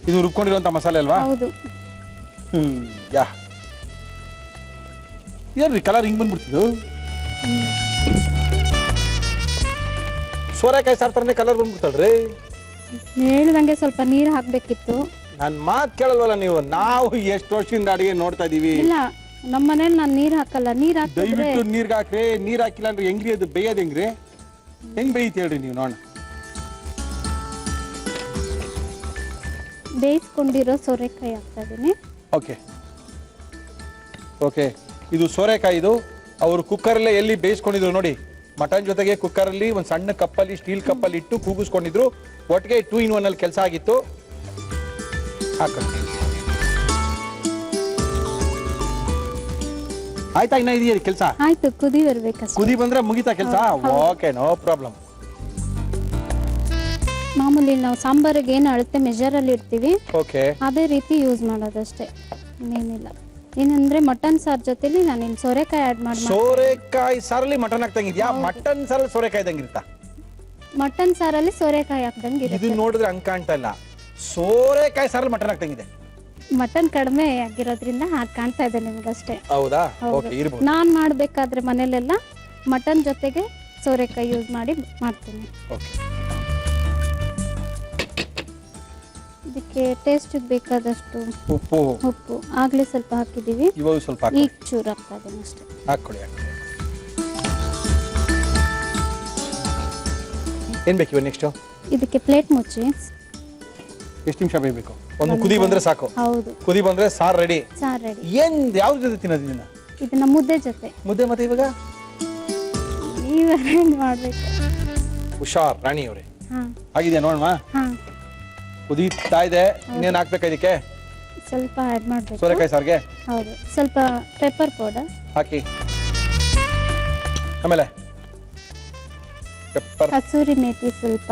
ಇದು ರುಬ್ಕೊಂಡಿರುವಂತ ಮಸಾಲೆ ಅಲ್ವಾ? ಹೌದು. ಯಾ ಏನ್ರಿ ಕಲರ್ ಹಿಂಗ್ ಬಂದ್ಬಿಡ್ತಿದ್ದು? ಸೋರೆಕಾಯಿ ಸಾರ್ ತರನೇ ಕಲರ್ ಬಂದ್ಬಿಡ್ತಲ್ರಿ. ಹೇಳ್ದಂಗೆ ಸ್ವಲ್ಪ ನೀರು ಹಾಕ್ಬೇಕಿತ್ತು. ನನ್ ಮಾತ್ ಕೇಳಲ್ವಲ್ಲ ನೀವು? ನಾವು ಎಷ್ಟು ವರ್ಷದಿಂದ ಅಡಿಗೆ ನೋಡ್ತಾ ಇದೀವಿ. ಇಲ್ಲ, ನಮ್ಮ ಮನೇಲಿ ನಾನು ನೀರು ಹಾಕಲ್ಲ. ನೀರ್ ಹಾಕಿದ್ರೆ ದಯವಿಟ್ಟು ನೀರ್ಗೆ ಹಾಕ್ರಿ. ನೀರ್ ಹಾಕಿಲ್ಲ ಅಂದ್ರೆ ಹೆಂಗ್ರಿ ಅದು ಬೇಯೋದ್ ಹೆಂಗ್ರಿ? ಹೆಂಗ್ ಬೇಯ್ತಿ ಹೇಳ್ರಿ ನೀವು ನೋಡ. ಬೇಯಿಸ್ಕೊಂಡಿರೋ ಸೋರೆಕಾಯಿ ಹಾಕ್ತಾ ಇದೀನಿ. ಓಕೆ ಓಕೆ, ಇದು ಸೋರೆಕಾಯಿ. ಇದು ಅವರು ಕುಕ್ಕರಲ್ಲೇ ಎಲ್ಲಿ ಬೇಯಿಸ್ಕೊಂಡಿದ್ರು ನೋಡಿ. ಮಟನ್ ಜೊತೆಗೆ ಕುಕ್ಕರಲ್ಲಿ ಒಂದು ಸಣ್ಣ ಕಪ್ಪಲ್ಲಿ, ಸ್ಟೀಲ್ ಕಪ್ಪಲ್ಲಿ ಇಟ್ಟು ಕೂಗಿಸ್ಕೊಂಡಿದ್ರು. ಒಟ್ಟಿಗೆ 2 in 1 ಅಲ್ಲಿ ಕೆಲಸ ಆಗಿತ್ತು. ಹಾಕಿ ಆಯ್ತಾ? ಇನ್ನ ಇದೆಯಾ ಕೆಲಸ? ಆಯ್ತು, ಕುದಿ ಬರ್ಬೇಕಷ್ಟೇ. ಕುದಿ ಬಂದ್ರೆ ಮುಗಿತಾ ಕೆಲಸ? Okay, no problem. ಮಾಮೂಲಿ ನಾವು ಸಾಂಬಾರಿಗೆ ಏನು ಅಳತೆ ಮೆಜರಲ್ಲಿ ಇಡ್ತೀವಿ, ಓಕೆ, ಅದೇ ರೀತಿ ಯೂಸ್ ಮಾಡೋದಷ್ಟೇ, ಇನ್ನೇನಿಲ್ಲ. ಏನಂದ್ರೆ ಮಟನ್ ಸಾರ್ ಜೊತೆಲಿ ನಾನು ಇಲ್ಲಿ ಸೋರೆಕಾಯಿ ಆಡ್ ಮಾಡಿ. ಸೋರೆಕಾಯಿ ಸಾರಲ್ಲಿ ಮಟನ್ ಹಾಕ್ದಂಗಿದ್ಯಾ? ಮಟನ್ ಸಾರಲ್ಲಿ ಸೋರೆಕಾಯಿ ಇದ್ದಂಗಿರುತ್ತಾ? ಮಟನ್ ಸಾರಲ್ಲಿ ಸೋರೆಕಾಯಿ ಹಾಕ್ದಂಗೆ ಇದು ಇರುತ್ತೆ. ನೋಡಿದ್ರೆ ಹಂಗ್ ಕಾಣ್ತಾ ಇಲ್ಲ. ಸೋರೆಕಾಯಿ ಸಾರಲ್ಲಿ ಮಟನ್ ಹಾಕ್ದಂಗಿದೆ. ಮಟನ್ ಕಡಿಮೆ ಆಗಿರೋದ್ರಿಂದ ಹಾಗೆ ಕಾಣ್ತಾ ಇದೆ ನಿಮ್ಗಷ್ಟೇ. ಹೌದಾ? ಹೌದು. ಓಕೆ, ಇರ್ಬೋದು. ನಾನ್ ಮಾಡ್ಬೇಕಾದ್ರೆ ಮನೇಲೆಲ್ಲ ಮಟನ್ ಜೊತೆಗೆ ಸೋರೆಕಾಯಿ ಯೂಸ್ ಮಾಡಿ ಮಾಡ್ತೀನಿ. ಓಕೆ, ಇದಕ್ಕೆ ಟೇಸ್ಟ್ ಬೇಕಾದಷ್ಟು ಉಪ್ಪು ಉಪ್ಪು ಆಗ್ಲೇ ಸ್ವಲ್ಪ ಹಾಕಿದೀವಿ. ಇವಾಗ ಸ್ವಲ್ಪ ಈಗ ಚೂರು ಹಾಕ್ತಾ ಇದ್ದೀನಿ ಅಷ್ಟೇ. ಹಾಕೊಳ್ಳಿ. ಏನ್ ಬೇಕು ಇವಾಗ ನೆಕ್ಸ್ಟ್? ಇದಕ್ಕೆ ಪ್ಲೇಟ್ ಮುಚ್ಚಿ. ಎಷ್ಟು ನಿಮಿಷ ಬೇಯಬೇಕು? ಒಂದು ಕುದಿ ಬಂದ್ರೆ ಸಾಕು. ಹೌದು, ಕುದಿ ಬಂದ್ರೆ ಸಾರ್ ರೆಡಿ. Sir ready. ಏನ್ ಯಾವ್ದು ಜೊತೆ ತಿನ್ನೋದು ಇದನ್ನ? ಇದನ್ನ ಮುದ್ದೆ ಜೊತೆ. ಮುದ್ದೆ. ಮತ್ತೆ ಇವಾಗ ನೀವು ಅರೇಂಜ್ ಮಾಡ್ಬೇಕು. ಹುಷಾರ್ ರಾಣಿ ಅವರೇ. ಹಾ ಆಗಿದೆಯಾ ನೋಡಮ್ಮ? ಹಾ, ಕುದೀತಾ ಇದೆ. ಇನ್ನೇನ್ ಹಾಕ್ಬೇಕಾ ಇದಕ್ಕೆ? ಸ್ವಲ್ಪ ಆಡ್ ಮಾಡ್ಬೇಕು. ಸೋರೆಕಾಯಿ ಸಾರ್ಗೆ ಹೌದು, ಸ್ವಲ್ಪ ಪೆಪ್ಪರ್ ಪೌಡರ್ ಹಾಕಿ. ಆಮೇಲೆ ಪೆಪ್ಪರ್, ಕಸೂರಿ ಮೇಥಿ ಸ್ವಲ್ಪ,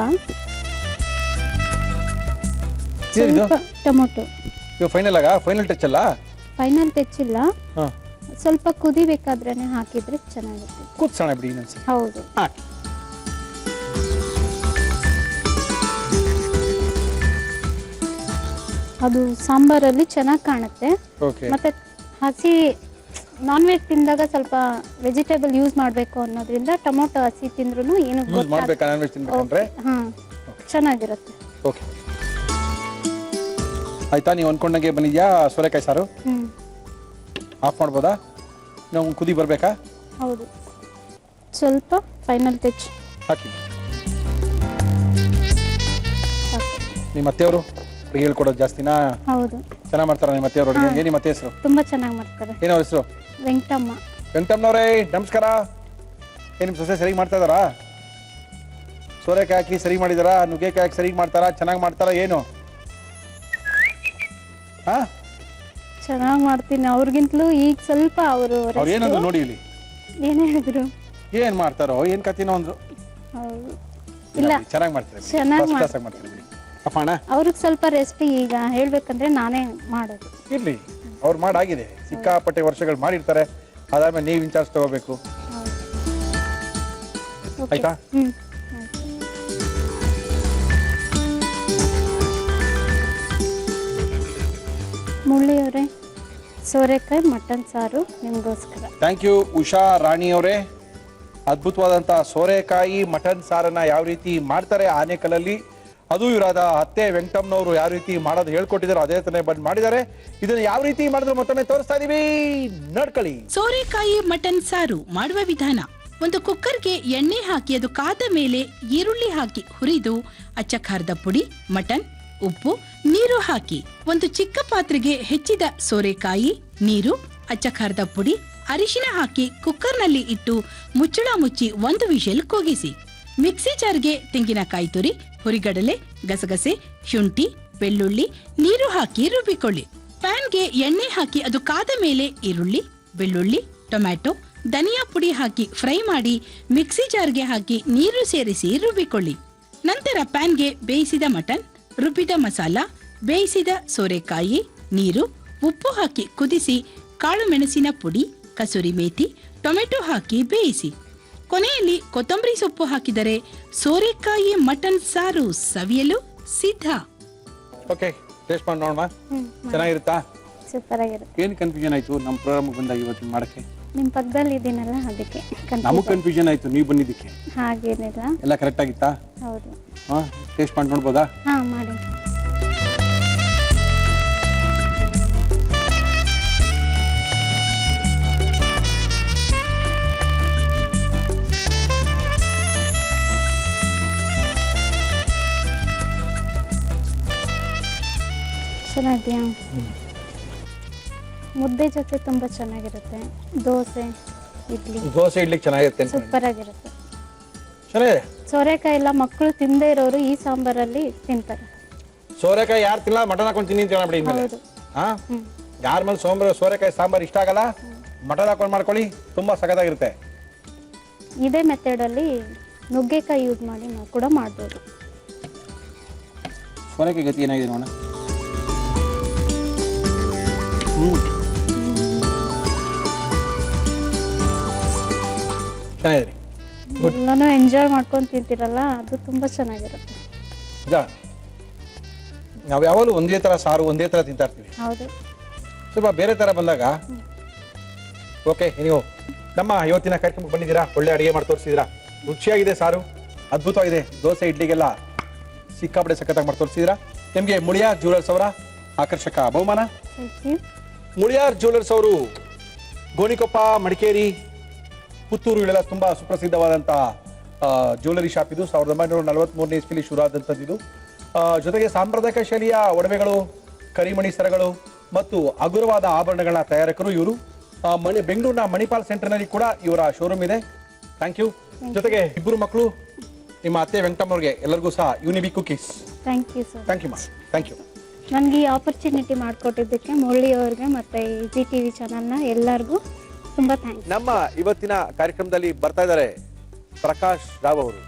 ಏನಿದು? ಸ್ವಲ್ಪ ಟೊಮೊಟೊ. ಇವಾಗ ಫೈನಲ್ ಫೈನಲ್ ಟಚ್ ಅಲ್ಲ? ಫೈನಲ್ ಟಚ್ ಇಲ್ಲ, ಹಾ, ಸ್ವಲ್ಪ ಕುದಿಬೇಕಾದ್ರೇನೆ ಹಾಕಿದ್ರೆ ಚೆನ್ನಾಗುತ್ತೆ. ಕೂತ್ಸೋಣ ಬಿಡಿ ಇನ್ನೊಂದ್ಸರಿ. ಹೌದು, ಹಾಕಿ. ಅದು ಸಾಂಬಾರಲ್ಲಿ ಚೆನ್ನಾಗಿ ಕಾಣುತ್ತೆ. ಓಕೆ, ಮತ್ತೆ ಹಸಿ ನಾನ್ ವೆಜ್ ತಿಂದಾಗ ಸ್ವಲ್ಪ ವೆಜಿಟೇಬಲ್ ಯೂಸ್ ಮಾಡಬೇಕು ಅನ್ನೋದ್ರಿಂದ ಟೊಮೊಟೊ ಹಸಿ ತಿಂದ್ರೂ ಏನು ಯೂಸ್ ಮಾಡ್ಬೇಕಾ ನಾನ್ ವೆಜ್ ತಿನ್ಬೇಕಂದ್ರೆ? ಹಾ, ಚೆನ್ನಾಗಿರುತ್ತೆ. ಓಕೆ, ಆಯ್ತಾ? ನೀವು ಅನ್ಕೊಂಡಂಗೆ ಬಂದಿದ್ಯಾ ಸೋರೆಕಾಯಿ ಸಾರು? ಆಫ್ ಮಾಡ್ಬೋದಾ? ನಾವು ಕುದಿ ಬರ್ಬೇಕಾ? ಹೌದು, ಸ್ವಲ್ಪ ಫೈನಲ್ ಟಚ್ ಹಾಕಿ. ನಿಮ್ಮ ಅತ್ತೆಯವರು ಅಡುಗೆ ಹೇಳ್ಕೊಡೋದು ಜಾಸ್ತಿನಾ? ಹೌದು, ಚೆನ್ನಾಗಿ ಮಾಡ್ತಾರ ನಿಮ್ಮ ಅತ್ತೆಯವರು ಅಡುಗೆ? ಏನು ನಿಮ್ಮ ಅತ್ತೆ ಹೆಸರು? ತುಂಬಾ ಚೆನ್ನಾಗಿ ಮಾಡ್ತಾರೆ. ಏನೋ ಹೆಸರು? ವೆಂಕಟಮ್ಮ. ವೆಂಕಟಮ್ಮನವರೇ ನಮಸ್ಕಾರ. ಏನು ನಿಮ್ಮ ಸೊಸೆ ಸರಿಗೆ ಮಾಡ್ತಾ ಇದ್ದಾರಾ? ಸೋರೆಕಾಯಿ ಹಾಕಿ ಸರಿ ಮಾಡಿದಾರಾ? ನುಗ್ಗೆಕಾಯಿ ಹಾಕಿ ಸರಿ ಮಾಡ್ತಾರಾ? ಚೆನ್ನಾಗಿ ಮಾಡ್ತಾರಾ ಏನು? ಹಾ, ಚೆನ್ನಾಗಿ ಮಾಡ್ತೀನಿ. ಅವ್ರಿಗಿಂತಲೂ ಈಗ ಸ್ವಲ್ಪ ಅವರು ಅವ್ರು ಏನಂದ್ರು ನೋಡಿ ಇಲ್ಲಿ. ಏನ್ ಹೇಳಿದ್ರು? ಏನ್ ಮಾಡ್ತಾರೋ ಏನ್ ಕತಿನೋ ಅಂದ್ರು. ಹೌದು, ಇಲ್ಲ ಚೆನ್ನಾಗಿ ಮಾಡ್ತಾರೆ, ಚೆನ್ನಾಗಿ ಫಸ್ಟ್ ಕ್ಲಾಸ್ ಆಗಿ ಮಾಡ್ತಾರೆ ಬಿಡಿ. ಅಪ್ಪಣ್ಣ ಅವ್ರಿಗೆ ಸ್ವಲ್ಪ ರೆಸಿಪಿ ಈಗ ಹೇಳ್ಬೇಕಂದ್ರೆ ನಾನೇ ಮಾಡೋದು. ಇರ್ಲಿ, ಅವ್ರು ಮಾಡಾಗಿದೆ. ಸಿಕ್ಕಾಪಟ್ಟೆ ವರ್ಷಗಳು ಮಾಡಿರ್ತಾರೆ. ಅದಾದ್ಮೇಲೆ ನೀವು ಇನ್ಚಾರ್ಜ್ ತಗೋಬೇಕು. Okay. ಆಯ್ತಾ? ಮುಳ್ಳಿಯವರೇ, ಸೋರೆಕಾಯಿ ಮಟನ್ ಸಾರು ನಿಮಗೋಸ್ಕರ. ಥ್ಯಾಂಕ್ ಯು ಉಷಾ ರಾಣಿ ಅವರೇ. ಅದ್ಭುತವಾದಂಥ ಸೋರೆಕಾಯಿ ಮಟನ್ ಸಾರನ್ನ ಯಾವ ರೀತಿ ಮಾಡ್ತಾರೆ ಆನೇಕಲ್ಲಲ್ಲಿ, ಅದು ಇವರಾದ ಅತ್ತೆ ವೆಂಕಟಮ್ಮನವರು ಯಾವ ರೀತಿ ಮಾಡೋದು ಹೇಳ್ಕೊಟ್ಟಿದ್ದಾರೆ ಅದೇ ತಾನೇ ಬಂದು ಮಾಡಿದ್ದಾರೆ. ಇದನ್ನ ಯಾವ ರೀತಿ ಮಾಡಿದ್ರು ಮತ್ತೊಮ್ಮೆ ತೋರಿಸ್ತಾ ಇದೀವಿ, ನೋಡ್ಕೊಳ್ಳಿ. ಸೋರೆಕಾಯಿ ಮಟನ್ ಸಾರು ಮಾಡುವ ವಿಧಾನ: ಒಂದು ಕುಕ್ಕರ್ಗೆ ಎಣ್ಣೆ ಹಾಕಿ ಅದು ಕಾದ ಮೇಲೆ ಈರುಳ್ಳಿ ಹಾಕಿ ಹುರಿದು ಅಚ್ಚ ಖಾರದ ಪುಡಿ, ಮಟನ್, ಉಪ್ಪು, ನೀರು ಹಾಕಿ ಒಂದು ಚಿಕ್ಕ ಪಾತ್ರೆಗೆ ಹೆಚ್ಚಿದ ಸೋರೆಕಾಯಿ, ನೀರು, ಅಚ್ಚ ಖಾರದ ಪುಡಿ, ಅರಿಶಿನ ಹಾಕಿ ಕುಕ್ಕರ್ನಲ್ಲಿ ಇಟ್ಟು ಮುಚ್ಚಳ ಮುಚ್ಚಿ 1 ವಿಷಲ್ ಕೂಗಿಸಿ. ಮಿಕ್ಸಿ ಜಾರ್ಗೆ ತೆಂಗಿನಕಾಯಿ ತುರಿ, ಹುರಿಗಡಲೆ, ಗಸಗಸೆ, ಶುಂಠಿ, ಬೆಳ್ಳುಳ್ಳಿ, ನೀರು ಹಾಕಿ ರುಬ್ಬಿಕೊಳ್ಳಿ. ಪ್ಯಾನ್ಗೆ ಎಣ್ಣೆ ಹಾಕಿ ಅದು ಕಾದ ಮೇಲೆ ಈರುಳ್ಳಿ, ಬೆಳ್ಳುಳ್ಳಿ, ಟೊಮ್ಯಾಟೊ, ಧನಿಯಾ ಪುಡಿ ಹಾಕಿ ಫ್ರೈ ಮಾಡಿ ಮಿಕ್ಸಿ ಜಾರ್ಗೆ ಹಾಕಿ ನೀರು ಸೇರಿಸಿ ರುಬ್ಬಿಕೊಳ್ಳಿ. ನಂತರ ಪ್ಯಾನ್ಗೆ ಬೇಯಿಸಿದ ಮಟನ್, ರುಬ್ಬಿದ ಮಸಾಲ, ಬೇಯಿಸಿದ ಸೋರೆಕಾಯಿ, ನೀರು, ಉಪ್ಪು ಹಾಕಿ ಕುದಿಸಿ ಕಾಳು ಮೆಣಸಿನ ಪುಡಿ, ಕಸೂರಿ ಮೇಥಿ, ಟೊಮೆಟೊ ಹಾಕಿ ಬೇಯಿಸಿ. ಕೊನೆಯಲ್ಲಿ ಕೊತ್ತಂಬರಿ ಸೊಪ್ಪು ಹಾಕಿದರೆ ಸೋರೆಕಾಯಿ ಮಟನ್ ಸಾರು ಸವಿಯಲು ಸಿದ್ಧ. ಓಕೆ, ಟೇಸ್ಟ್ ಮಾಡಿ ನೋಡೋಣ. ಚೆನ್ನಾಗಿರುತ್ತಾ? ಸೂಪರ್ ಆಗಿರುತ್ತೆ. ಏನು ಕನ್ಫ್ಯೂಷನ್ ಆಯ್ತು ನಮ್ಮ ಪ್ರೋಗ್ರಾಮ್ ಬಂದಾಗ ಇವತ್ತು ಮಾಡಕ್ಕೆ? ನಿಮ್ಮ ಪಕ್ಕದಲ್ಲಿ ಇದ್ದೀನಲ್ಲ ಅದಕ್ಕೆ ನಮಗೆ ಕನ್ಫ್ಯೂಷನ್ ಆಯ್ತು ನೀವು ಬಂದಿದ್ದಕ್ಕೆ. ಹಾಗೇನಿಲ್ಲ, ಎಲ್ಲ ಕರೆಕ್ಟ್ ಆಗಿತ್ತಾ? ಹೌದು. ಹಾಂ, ಟೇಸ್ಟ್ ಮಾಡಿ ನೋಡ್ಬೋದಾ? ಹಾಂ, ಮಾಡಿ. ಚೆನ್ನಾಗಿದೆಯಾ? ಮುದ್ದೆ ಜೊತೆ ತುಂಬ ಚೆನ್ನಾಗಿರುತ್ತೆ. ದೋಸೆ, ಇಡ್ಲಿ, ದೋಸೆ ಇಡ್ಲಿಕ್ಕೆ ಚೆನ್ನಾಗಿರುತ್ತೆ. ಸೂಪರ್ ಆಗಿರುತ್ತೆ. ಚೆನ್ನಾಗಿದೆ. ಸೋರೆಕಾಯಿ ಎಲ್ಲ ಮಕ್ಕಳು ತಿಂದೇ ಇರೋರು ಈ ಸಾಂಬಾರಲ್ಲಿ ತಿಂತಾರೆ. ಸೋರೆಕಾಯಿ ಯಾರು ತಿನ್ನಲ್ಲ, ಮಟನ್ ಹಾಕೊಂಡು ತಿನ್ನಿ ಅಂತ ಹೇಳ್ಬಿಡಿ ಇನ್ಮೇಲೆ. ಹೌದು. ಹಾ, ಯಾರ ಮೇಲೆ ಸೋರೆಕಾಯಿ ಸಾಂಬಾರು ಇಷ್ಟ ಆಗಲ್ಲ, ಮಟನ್ ಹಾಕೊಂಡು ಮಾಡ್ಕೊಳ್ಳಿ, ತುಂಬಾ ಸಖತ್ತಾಗಿರುತ್ತೆ. ಇದೇ ಮೆಥಡಲ್ಲಿ ನುಗ್ಗೆಕಾಯಿ ಯೂಸ್ ಮಾಡಿ ನಾವು ಕೂಡ ಮಾಡ್ಬೋದು. ಸೋರೆಕಾಯಿ ಗತಿ ಏನಾಗಿದೆ ನೋಡೋಣ. ಚೆನ್ನಾಗಿದೆ. ಎಲ್ಲಾನು ಎಂಜಾಯ್ ಮಾಡ್ಕೊಂಡು ತಿಂತೀರಲ್ಲ, ಅದು ತುಂಬಾ ಚೆನ್ನಾಗಿರುತ್ತೆ. ನಾವು ಯಾವಾಗಲೂ ಒಂದೇ ಥರ ಸಾರು ಒಂದೇ ಥರ ತಿಂತಾ ಇರ್ತೀವಿ. ಹೌದು. ಸ್ವಲ್ಪ ಬೇರೆ ಥರ ಬಂದಾಗ ಓಕೆ. ನೀವು ನಮ್ಮ ಇವತ್ತಿನ ಕಾರ್ಯಕ್ರಮಕ್ಕೆ ಬಂದಿದ್ದೀರಾ, ಒಳ್ಳೆ ಅಡುಗೆ ಮಾಡಿ ತೋರಿಸಿದ್ದೀರಾ, ರುಚಿಯಾಗಿದೆ ಸಾರು, ಅದ್ಭುತವಾಗಿದೆ. ದೋಸೆ ಇಡ್ಲಿಗೆಲ್ಲ ಸಿಕ್ಕಾಪಡೆ ಸಖತ್ತಾಗಿ ಮಾಡಿ ತೋರಿಸಿದ್ದೀರಾ. ನಿಮಗೆ ಮುಳಿಯಾರ್ ಜ್ಯುವೆಲರ್ಸ್ ಅವರ ಆಕರ್ಷಕ ಬಹುಮಾನ. ಮುಳಿಯಾರ್ ಜ್ಯುವೆಲರ್ಸ್ ಅವರು ಗೋಣಿಕೊಪ್ಪ, ಮಡಿಕೇರಿ, ಪುತ್ತೂರು ಇವೆಲ್ಲ ತುಂಬ ಸುಪ್ರಸಿದ್ಧವಾದಂಥ ಜ್ಯುವೆಲರಿ ಶಾಪ್ ಇದು. 1943ನೇ ಇಸ್ವಿಲಿ ಶುರು ಆದಂಥದ್ದು. ಜೊತೆಗೆ ಸಾಂಪ್ರದಾಯಿಕ ಶೈಲಿಯ ಒಡವೆಗಳು, ಕರಿಮಣಿ ಸರಗಳು ಮತ್ತು ಹಗುರವಾದ ಆಭರಣಗಳ ತಯಾರಕರು ಇವರು. ಬೆಂಗಳೂರಿನ ಮಣಿಪಾಲ್ ಸೆಂಟರ್ನಲ್ಲಿ ಕೂಡ ಇವರ ಶೋರೂಮ್ ಇದೆ. Thank you. ಜೊತೆಗೆ ಇಬ್ಬರು ಮಕ್ಕಳು, ನಿಮ್ಮ ಅತ್ತೆ ವೆಂಕಟಮ್ಮ ಅವ್ರಿಗೆ ಎಲ್ಲರಿಗೂ ಸಹ Unibic cookies. Thank you sir. Thank you ಮಾ, ಥ್ಯಾಂಕ್ ಯು. ನನಗೆ ಈ ಆಪರ್ಚುನಿಟಿ ಮಾಡಿಕೊಟ್ಟಿದ್ದಕ್ಕೆ ಮುರಳಿ ಅವ್ರಿಗೆ ಮತ್ತು ಜಿ ಟಿ ವಿ ಚಾನಲ್ನ ಎಲ್ಲರಿಗೂ ತುಂಬ ಥ್ಯಾಂಕ್ಸ್. ನಮ್ಮ ಇವತ್ತಿನ ಕಾರ್ಯಕ್ರಮದಲ್ಲಿ ಬರ್ತಾ ಇದ್ದಾರೆ ಪ್ರಕಾಶ್ ರಾವ್ ಅವರು.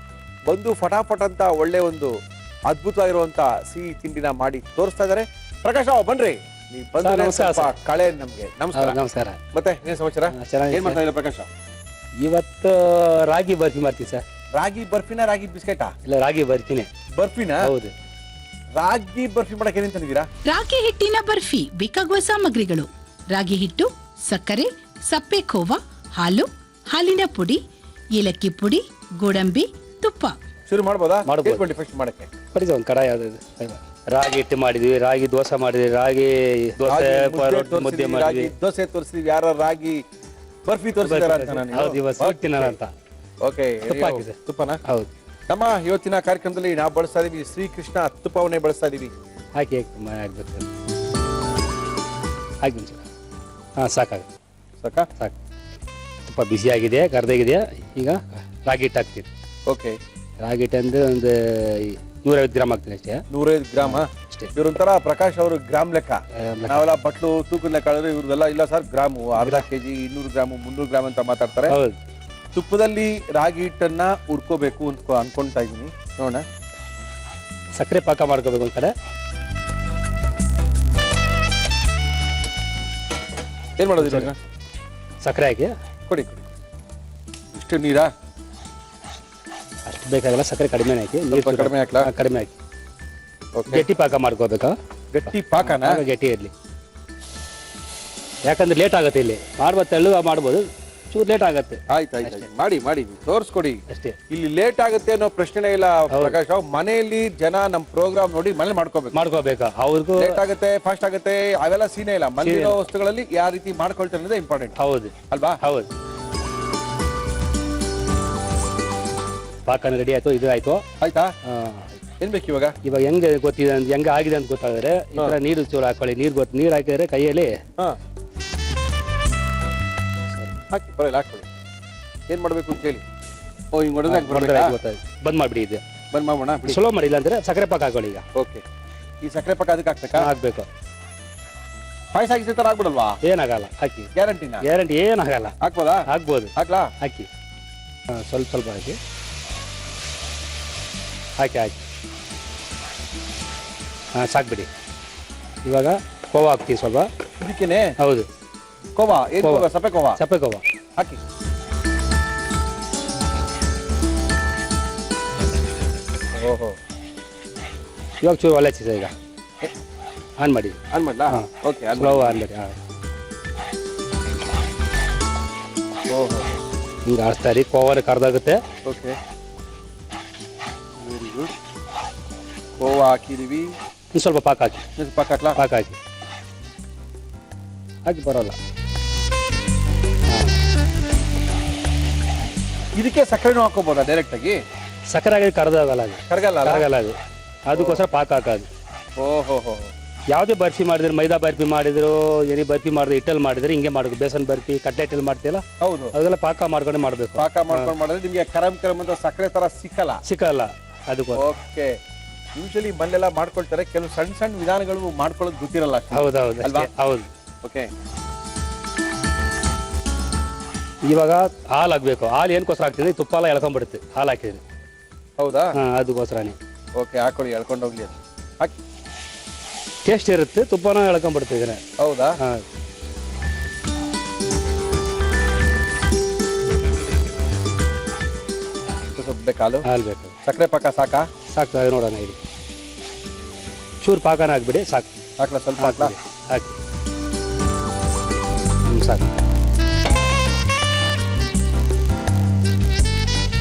ಬಂದು ಫಟಾಫಟ್ ಅಂತ ಒಳ್ಳೆ ಒಂದು ಅದ್ಭುತವಾಗಿರುವಂತ ಸಿಹಿ ತಿಂಡಿನ ಮಾಡಿ ತೋರಿಸ್ತಾ ಇದ್ದಾರೆ. ಪ್ರಕಾಶ್ ರಾವ್ ಬನ್ರಿ, ನೀವು ಬಂದ್ರೆ ಸ್ವಲ್ಪ ಕಳೆ ನಮ್ಗೆ. ನಮಸ್ಕಾರ. ನಮಸ್ಕಾರ. ಮತ್ತೆ ಏನ್ ಸಮಾಚಾರ? ಏನ್ ಮಾಡ್ತಾ ಇದ್ದಾರೆ ಪ್ರಕಾಶ್ ರಾವ್? ಇವತ್ತು ರಾಗಿ ಬರ್ಫಿ ಮಾಡ್ತೀವಿ ಸರ್. ರಾಗಿ ಬರ್ಫಿನ, ರಾಗಿ ಬಿಸ್ಕೆಟಾ? ಇಲ್ಲ, ರಾಗಿ ಬರ್ಫಿನೇ. ಬರ್ಫಿನ? ಹೌದು. ರಾಗಿ ಬರ್ಫಿ ಮಾಡಕ್ಕೆ ಏನೇನ್ ತಂದಿದ್ದೀರಾ? ರಾಗಿ ಹಿಟ್ಟಿನ ಬರ್ಫಿ ಬೇಕಾಗುವ ಸಾಮಗ್ರಿಗಳು: ರಾಗಿ ಹಿಟ್ಟು, ಸಕ್ಕರೆ, ಸಪ್ಪೆ ಖೋವಾ, ಹಾಲು, ಹಾಲಿನ ಪುಡಿ, ಏಲಕ್ಕಿ ಪುಡಿ, ಗೋಡಂಬಿ, ತುಪ್ಪ. ಶುರು ಮಾಡ್ಬೋದಾ? ಮಾಡ್ಬೋದು. ಫಸ್ಟ್ ಮಾಡಕ್ಕೆ ಬರೀ ಒಂದು ಕಡಾಯಿ ಯಾವ್ದು ರಾಗಿ ಹಿಟ್ಟು ಮಾಡಿದ್ವಿ, ರಾಗಿ ದೋಸೆ ಮಾಡಿದ್ವಿ, ರಾಗಿ ದೋಸೆ ಮುದ್ದೆ ಮಾಡಿದ್ವಿ, ದೋಸೆ ತೋರಿಸಿದ್ವಿ. ಯಾರು ರಾಗಿ ಬರ್ಫಿ ತೋರಿಸಿದಾರ ಅಂತ ನಾನು. ಹೌದು, ಇವತ್ತು ಸ್ವೀಟ್ ತಿನ್ನೋಣ ಅಂತ. ಓಕೆ, ತುಪ್ಪ ಹಾಕಿದೆ. ತುಪ್ಪನ? ಹೌದು. ನಮ್ಮ ಇವತ್ತಿನ ಕಾರ್ಯಕ್ರಮದಲ್ಲಿ ನಾವು ಬಳಸ್ತಾ ಇದೀವಿ ಶ್ರೀಕೃಷ್ಣ ತುಪ್ಪವನ್ನೇ ಬಳಸ್ತಾ ಇದೀವಿ. ಹಾಕಿ ಹಾಕ್ಬೇಕು. ಹಾಕಿ ಸರ್. ಹಾಂ, ಸಾಕಾಗುತ್ತೆ. ಸಾಕಾ? ಸಾಕು. ತುಪ್ಪ ಬಿಸಿಯಾಗಿದೆ, ಕರ್ದಾಗಿದೆ. ಈಗ ರಾಗಿ ಹಿಟ್ಟು ಹಾಕ್ತೀವಿ. ಓಕೆ. ರಾಗಿ ಹಿಟ್ಟು ಅಂದ್ರೆ ಒಂದು 150 ಗ್ರಾಮ್ ಹಾಕ್ತೀನಿ ಅಷ್ಟೇ. 150 ಗ್ರಾಮ್ ಅಷ್ಟೇ. ಇವ್ರೊಂಥರ ಪ್ರಕಾಶ್ ಅವರು ಗ್ರಾಮ್ ಲೆಕ್ಕ. ನಾವೆಲ್ಲ ಬಟ್ಲು ತೂಕದ ಲೆಕ್ಕ ಹೇಳಿದ್ರೆ ಇವ್ರದೆಲ್ಲ ಇಲ್ಲ ಸರ್, ಗ್ರಾಮು, ಅರ್ಧ ಕೆಜಿ, 200 ಗ್ರಾಮು, 300 ಗ್ರಾಮ್ ಅಂತ ಮಾತಾಡ್ತಾರೆ. ಹೌದು. ತುಪ್ಪದಲ್ಲಿ ರಾಗಿ ಹಿಟ್ಟನ್ನ ಹುರ್ಕೋಬೇಕು ಅಂತ ಅನ್ಕೊಂತಾ ಇದೀನಿ. ನೋಡೋಣ. ಸಕ್ಕರೆ ಪಾಕ ಮಾಡ್ಕೋಬೇಕು ಒಂದ್ ಕಡೆ. ಏನ್ ಮಾಡೋದು ಇವಾಗ? ಸಕ್ಕರೆ ಹಾಕಿ ಕೊಡಿ ಕೊಡಿ. ಇಷ್ಟು ನೀರಾ? ಅಷ್ಟು ಬೇಕಾಗಲ್ಲ, ಸಕ್ಕರೆ ಕಡಿಮೆ ಹಾಕಿ. ಸ್ವಲ್ಪ ಕಡಿಮೆ ಹಾಕ್ಲಾ? ಕಡಿಮೆ ಹಾಕಿ. ಓಕೆ. ಗಟ್ಟಿ ಪಾಕ ಮಾಡ್ಕೋಬೇಕಾ? ಗಟ್ಟಿ ಪಾಕನ? ಗಟ್ಟಿ ಇರಲಿ, ಯಾಕಂದ್ರೆ ಲೇಟ್ ಆಗುತ್ತೆ. ಇಲ್ಲಿ ಮಾಡ್ಬೋದು, ತೆಳ್ಳು ಮಾಡ್ಬೋದು, ಚೂರು ಲೇಟ್ ಆಗುತ್ತೆ. ಆಯ್ತು, ಮಾಡಿ ಮಾಡಿ ತೋರಿಸ್ಕೊಡಿ ಅಷ್ಟೇ. ಇಲ್ಲಿ ಲೇಟ್ ಆಗುತ್ತೆ ಅನ್ನೋ ಪ್ರಶ್ನೆನೇ ಇಲ್ಲ ಪ್ರಕಾಶ್ ರಾವ್. ಮನೆಯಲ್ಲಿ ಜನ ನಮ್ ಪ್ರೋಗ್ರಾಮ್ ನೋಡಿ ಮನೇಲಿ ಮಾಡ್ಕೋಬೇಕಾ? ಅವ್ರಿಗೂ ಲೇಟ್ ಆಗುತ್ತೆ, ಫಾಸ್ಟ್ ಆಗುತ್ತೆ, ಅವೆಲ್ಲ ಸೀನೇ ಇಲ್ಲ. ಮನೆಯಲ್ಲಿರೋ ವಸ್ತುಗಳಲ್ಲಿ ಯಾವ ರೀತಿ ಮಾಡ್ಕೊಳ್ತಾರೆ ಅನ್ನೋದೇ ಇಂಪಾರ್ಟೆಂಟ್. ಹೌದು ಅಲ್ವಾ? ಹೌದು. ಪಾಕನ ರೆಡಿ ಆಯ್ತು, ಇದು ಆಯ್ತು. ಆಯ್ತಾ? ಏನ್ ಬೇಕು ಇವಾಗ? ಇವಾಗ ಹೆಂಗೆ ಗೊತ್ತಿದೆ ಅಂತ, ಹೆಂಗೆ ಆಗಿದೆ ಅಂತ ಗೊತ್ತಾದ್ರೆ ಈ ತರ ನೀರು ಚೂರು ಹಾಕೊಳ್ಳಿ. ನೀರು ಹಾಕಿದ್ರೆ ಕೈಯಲ್ಲಿ ಹಾಕಿ ಬರಲ್ಲ, ಹಾಕೊಳ್ಳಿ. ಏನ್ ಮಾಡ್ಬೇಕು ಅಂತ ಹೇಳಿ. ಓ, ಹಿಂಗ್ ಬಂದ್ ಮಾಡ್ಬಿಡಿ. ಇದು ಬಂದ್ ಮಾಡೋಣ. ಸ್ಲೋ ಮಾಡಿಲ್ಲ ಅಂದ್ರೆ ಸಕ್ಕರೆ ಪಾಕ ಹಾಕೊಳ್ಳಿ ಈಗ. ಓಕೆ. ಈ ಸಕ್ಕರೆ ಪಾಕ ಅದಕ್ಕೆ ಹಾಕ್ಬೇಕಾ? ಹಾಕ್ಬೇಕು. ಪಾಯಸ ಹಾಕಿ ತರ ಆಗ್ಬಿಡಲ್ವಾ? ಏನಾಗಲ್ಲ, ಹಾಕಿ. ಗ್ಯಾರಂಟಿನಾ? ಗ್ಯಾರಂಟಿ ಏನಾಗಲ್ಲ. ಹಾಕ್ಬೋದಾ? ಹಾಕ್ಬೋದು. ಹಾಕ್ಲಾ? ಹಾಕಿ. ಸ್ವಲ್ಪ ಸ್ವಲ್ಪ ಹಾಕಿ ಹಾಕಿ ಹಾಕಿ. ಹಾಂ, ಸಾಕ್ಬಿಡಿ. ಇವಾಗ ಕೋವಾ ಹಾಕ್ತೀವಿ ಸ್ವಲ್ಪ. ಇದಕ್ಕೇನೆ? ಹೌದು. ಕೋವಾ? ಏನು ಕೋವಾ? ಸಪ್ಪೆ ಕೋವಾ? ಸಪ್ಪೆ ಕೋವಾ ಹಾಕಿ. ಓಹೋ, ಇವಾಗ ಚೂರು ಒಳ್ಳೆ ಸರ್ ಈಗ ಆನ್ ಮಾಡಿ ಆನ್ ಮಾಡ್ಲಾ? ಹಾಂ. ಓಕೆ, ಆನ್ ಸ್ಲೋ ಮಾಡಿ. ಆನ್ ಮಾಡಿ. ಹಾಂ, ಓಹೋ, ಹಿಂಗೆ ಆಡಿಸ್ತಾ ಇರಿ, ಕೋವರ್ ಕರ್ದಾಗುತ್ತೆ. Okay, very good. ಕೋವಾ ಹಾಕಿದೀವಿ. ಇನ್ನು ಸ್ವಲ್ಪ ಪಾಕ ಹಾಕಿ, ಪಾಕ ಹಾಕ್ಲಾ? ಪಾಕ ಹಾಕಿ ಬರೋಲ್ಲ. ಇದಕ್ಕೆ ಸಕ್ಕರೆನೂ ಹಾಕೋಬೋದಾ ಡೈರೆಕ್ಟ್ ಆಗಿ? ಸಕ್ಕರೆ ಆಗಿ ಕರ್ದಾಗಲ್ಲ, ಅದು ಕರಗಲ್ಲ ಅಲ್ಲ? ಕರಗಲ್ಲ ಅದು, ಅದಕ್ಕೋಸ್ಕರ ಪಾಕ ಹಾಕೋದು. ಓಹೋ ಹೋ, ಯಾವುದೇ ಬರ್ಫಿ ಮಾಡಿದ್ರು, ಮೈದಾ ಬರ್ಫಿ ಮಾಡಿದ್ರು, ಏನಿ ಬರ್ಫಿ ಮಾಡಿದ್ರು, ಹಿಟ್ಟಲ್ಲಿ ಮಾಡಿದ್ರೆ ಹಿಂಗೆ ಮಾಡಬೇಕು. ಬೇಸನ್ ಬರ್ಫಿ, ಕಟ್ಲೆಟ್ ಮಾಡ್ತೀಯಲ್ಲ, ಹೌದು. ಅದೆಲ್ಲ ಪಾಕ ಮಾಡ್ಕೊಂಡು ಮಾಡಬೇಕು. ಪಾಕ ಮಾಡ್ಕೊಂಡು ಮಾಡಿದ್ರೆ ನಿಮ್ಗೆ ಕರಮ್ ಅಂತ ಸಕ್ಕರೆ ತರ ಸಿಕ್ಕಲ್ಲ. ಸಿಕ್ಕಲ್ಲ ಅದಕ್ಕೋಸ್ಕರ. ಓಕೆ, ಯೂಶಲಿ ಮನೆಯೆಲ್ಲ ಮಾಡ್ಕೊಳ್ತಾರೆ, ಕೆಲವು ಸಣ್ಣ ಸಣ್ಣ ವಿಧಾನಗಳು ಮಾಡ್ಕೊಳ್ಳೋದು ಗೊತ್ತಿರಲ್ಲ ಅಷ್ಟೇ. ಹೌದೌದು ಅಲ್ವಾ? ಹೌದು. ಓಕೆ, ಇವಾಗ ಹಾಲು ಹಾಕ್ಬೇಕು. ಹಾಲು ಏನಕ್ಕೋಸ್ಕರ ಹಾಕ್ತಿದ್ರೆ ತುಪ್ಪ ಎಲ್ಲ ಎಳ್ಕೊಂಡ್ಬಿಡುತ್ತೆ ಹಾಲು ಹಾಕಿದ್ರೆ. ಹೌದಾ? ಹಾಂ, ಅದಕ್ಕೋಸ್ಕರನೇ. ಓಕೆ, ಹಾಕೊಳ್ಳಿ, ಎಳ್ಕೊಂಡು ಹೋಗ್ಲಿ ಅದು. ಹಾಕಿ. ಟೇಸ್ಟ್ ಇರುತ್ತೆ, ತುಪ್ಪನ ಎಳ್ಕೊಂಡ್ಬಿಡ್ತಿದ್ರೆ. ಹೌದಾ? ಹಾಂ, ಸ್ವಲ್ಪ ಬೇಕಾಲು ಹಾಲು ಬೇಕು. ಸಕ್ಕರೆ ಪಾಕ ಸಾಕಾ? ಸಾಕು, ನೋಡೋಣ ಇದು ಚೂರು ಪಾಕನ ಹಾಕ್ಬಿಡಿ, ಸಾಕು. ಹಾಕ್ಲಾ? ಸ್ವಲ್ಪ ಹಾಕ್ಲಾ? ಹಾಕಿ ಸಾಕು.